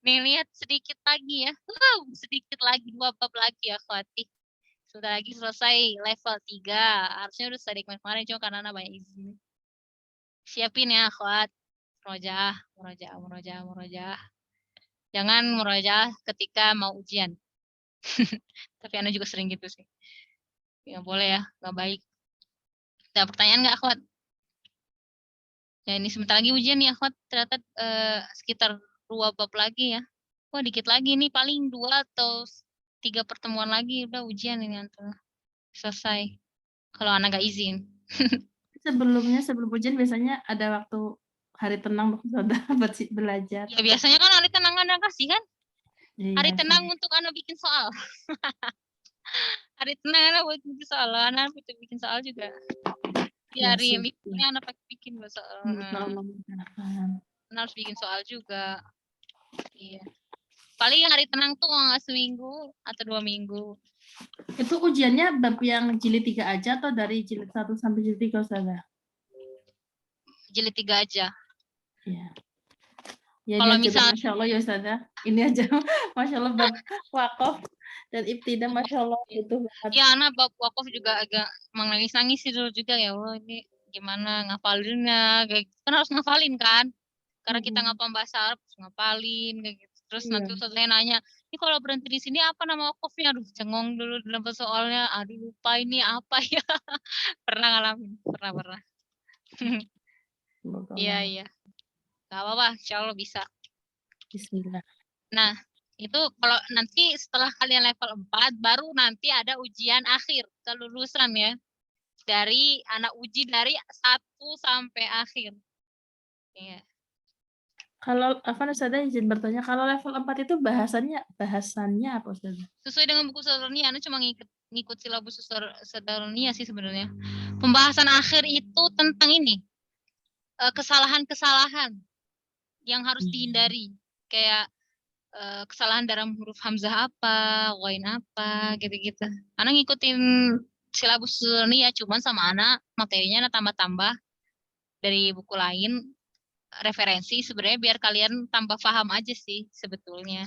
Nih lihat sedikit lagi ya, sedikit lagi 2 bab lagi ya akhwati, Sebentar lagi selesai level 3. Harusnya udah selesai kemarin, cuma karena Ana banyak izin. Siapin ya, akhwat. Murojaah. Jangan murojaah ketika mau ujian. Tapi Ana juga sering gitu sih. Nggak boleh ya, nggak baik. Ada pertanyaan nggak, akhwat? Ya ini sebentar lagi ujian nih, akhwat. Ternyata sekitar 2 bab lagi ya. Wah, dikit lagi nih, paling 2 atau 3 pertemuan lagi udah ujian ini Anto. Selesai. Kalau Ana nggak izin. Sebelum ujian biasanya ada waktu hari tenang Ustazah buat belajar. Ya biasanya kan hari tenang Ana kasih kan? Hari Iya, tenang untuk Ana bikin soal. Hari tenang Ana buat bikin soal. Ana bikin soal juga. Di Ya, hari siap. minggunya Ana pakai bikin soal. Allah memudahkan. Ana harus bikin soal juga. Iya. Paling hari tenang tuh kalau nggak seminggu atau 2 minggu. Itu ujiannya bab yang jilid 3 aja atau dari jilid 1 sampai jilid 3 Ustazah? Jilid 3 aja. Iya. Ya, Kalau ini aja misal Masya Allah ya Ustazah. Ini aja Masya Allah bab wakaf dan ibtidah Masya Allah butuh banget. ya Ana bab wakaf juga agak nangis sih dulu juga ya Allah ini gimana ngafalinnya kayak gitu. Kan harus ngafalin kan karena kita ngapal bahasa Arab harus ngafalin kayak gitu. Terus nanti ustaznya nanya ini kalau berhenti di sini apa nama wakafnya, aduh cengong dulu dalam soalnya, aduh lupa ini apa ya. Pernah ngalamin, pernah. Iya nggak apa-apa, insya Allah bisa. Bismillah. Nah itu kalau nanti setelah kalian level 4 baru nanti ada ujian akhir kelulusan ya. Dari anak uji dari 1 sampai akhir. Iya. Kalau Ustazah izin bertanya, kalau level 4 itu bahasannya apa Ustazah? Sesuai dengan buku Sadarnia, Anda cuma ngikut silabus Sadarnia sih sebenarnya. Pembahasan akhir itu tentang ini, kesalahan-kesalahan yang harus dihindari. Kayak kesalahan dalam huruf hamzah apa, ghain apa, gitu-gitu. Ana ngikutin silabus Sadarnia, cuman sama Ana materinya Ana tambah-tambah dari buku lain, referensi sebenarnya biar kalian tambah paham aja sih sebetulnya.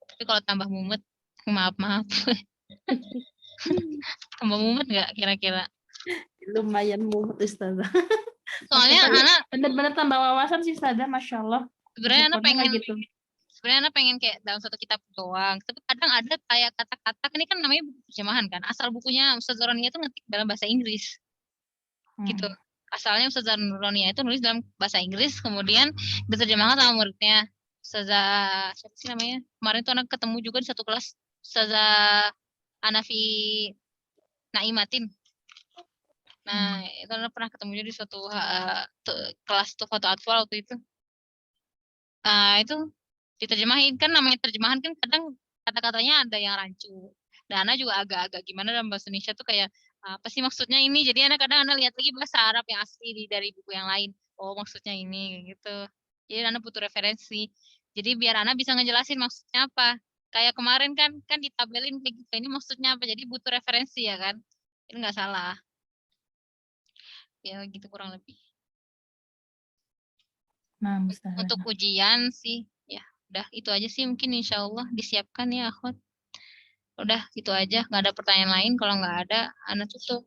Tapi kalau tambah mumet, maaf. Tambah mumet nggak kira-kira? Lumayan mumet Ustazah. Soalnya anak benar-benar tambah wawasan sih Ustazah, Masya Allah. sebenarnya anak pengen gitu. Sebenarnya anak pengen kayak dalam satu kitab doang. Tapi kadang ada kayak kata-kata, ini kan namanya buku terjemahan kan. Asal bukunya Ustaz Ronia itu ngetik dalam bahasa Inggris. Gitu. Asalnya Ustaz Ronia itu nulis dalam bahasa Inggris, kemudian diterjemahkan sama muridnya. Ustazah siapa sih namanya? Kemarin tuh anak ketemu juga di satu kelas. Ustazah Hanafi Naimatin. Nah, itu anak pernah ketemu juga di suatu kelas tuh foto atfal waktu itu. Nah, itu diterjemahin kan, namanya terjemahan kan kadang kata-katanya ada yang rancu. Dan Ana juga agak-agak gimana dalam bahasa Indonesia tuh kayak apa sih maksudnya ini. Jadi Ana kadang Ana lihat lagi bahasa Arab yang asli dari buku yang lain. Oh, maksudnya ini gitu. Jadi Ana butuh referensi. Jadi biar Ana bisa ngejelasin maksudnya apa. Kayak kemarin kan ditabelin kayak gitu. Ini maksudnya apa? Jadi butuh referensi ya kan. Ini nggak salah. Ya gitu kurang lebih. Nah, untuk ujian sih ya udah itu aja sih, mungkin insya Allah disiapkan ya akhwat. Udah gitu aja, nggak ada pertanyaan lain. Kalau nggak ada Ana tutup.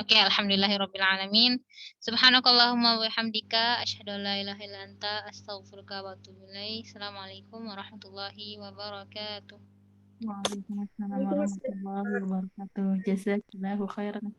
Oke, alhamdulillahirabbil alamin. Subhanakallahumma wa bihamdika asyhadu an la ilaha illa anta astaghfiruka wa atubu ilaik. Assalamualaikum warahmatullahi wabarakatuh. Waalaikumsalam warahmatullahi wabarakatuh. Jazakallahu khairan.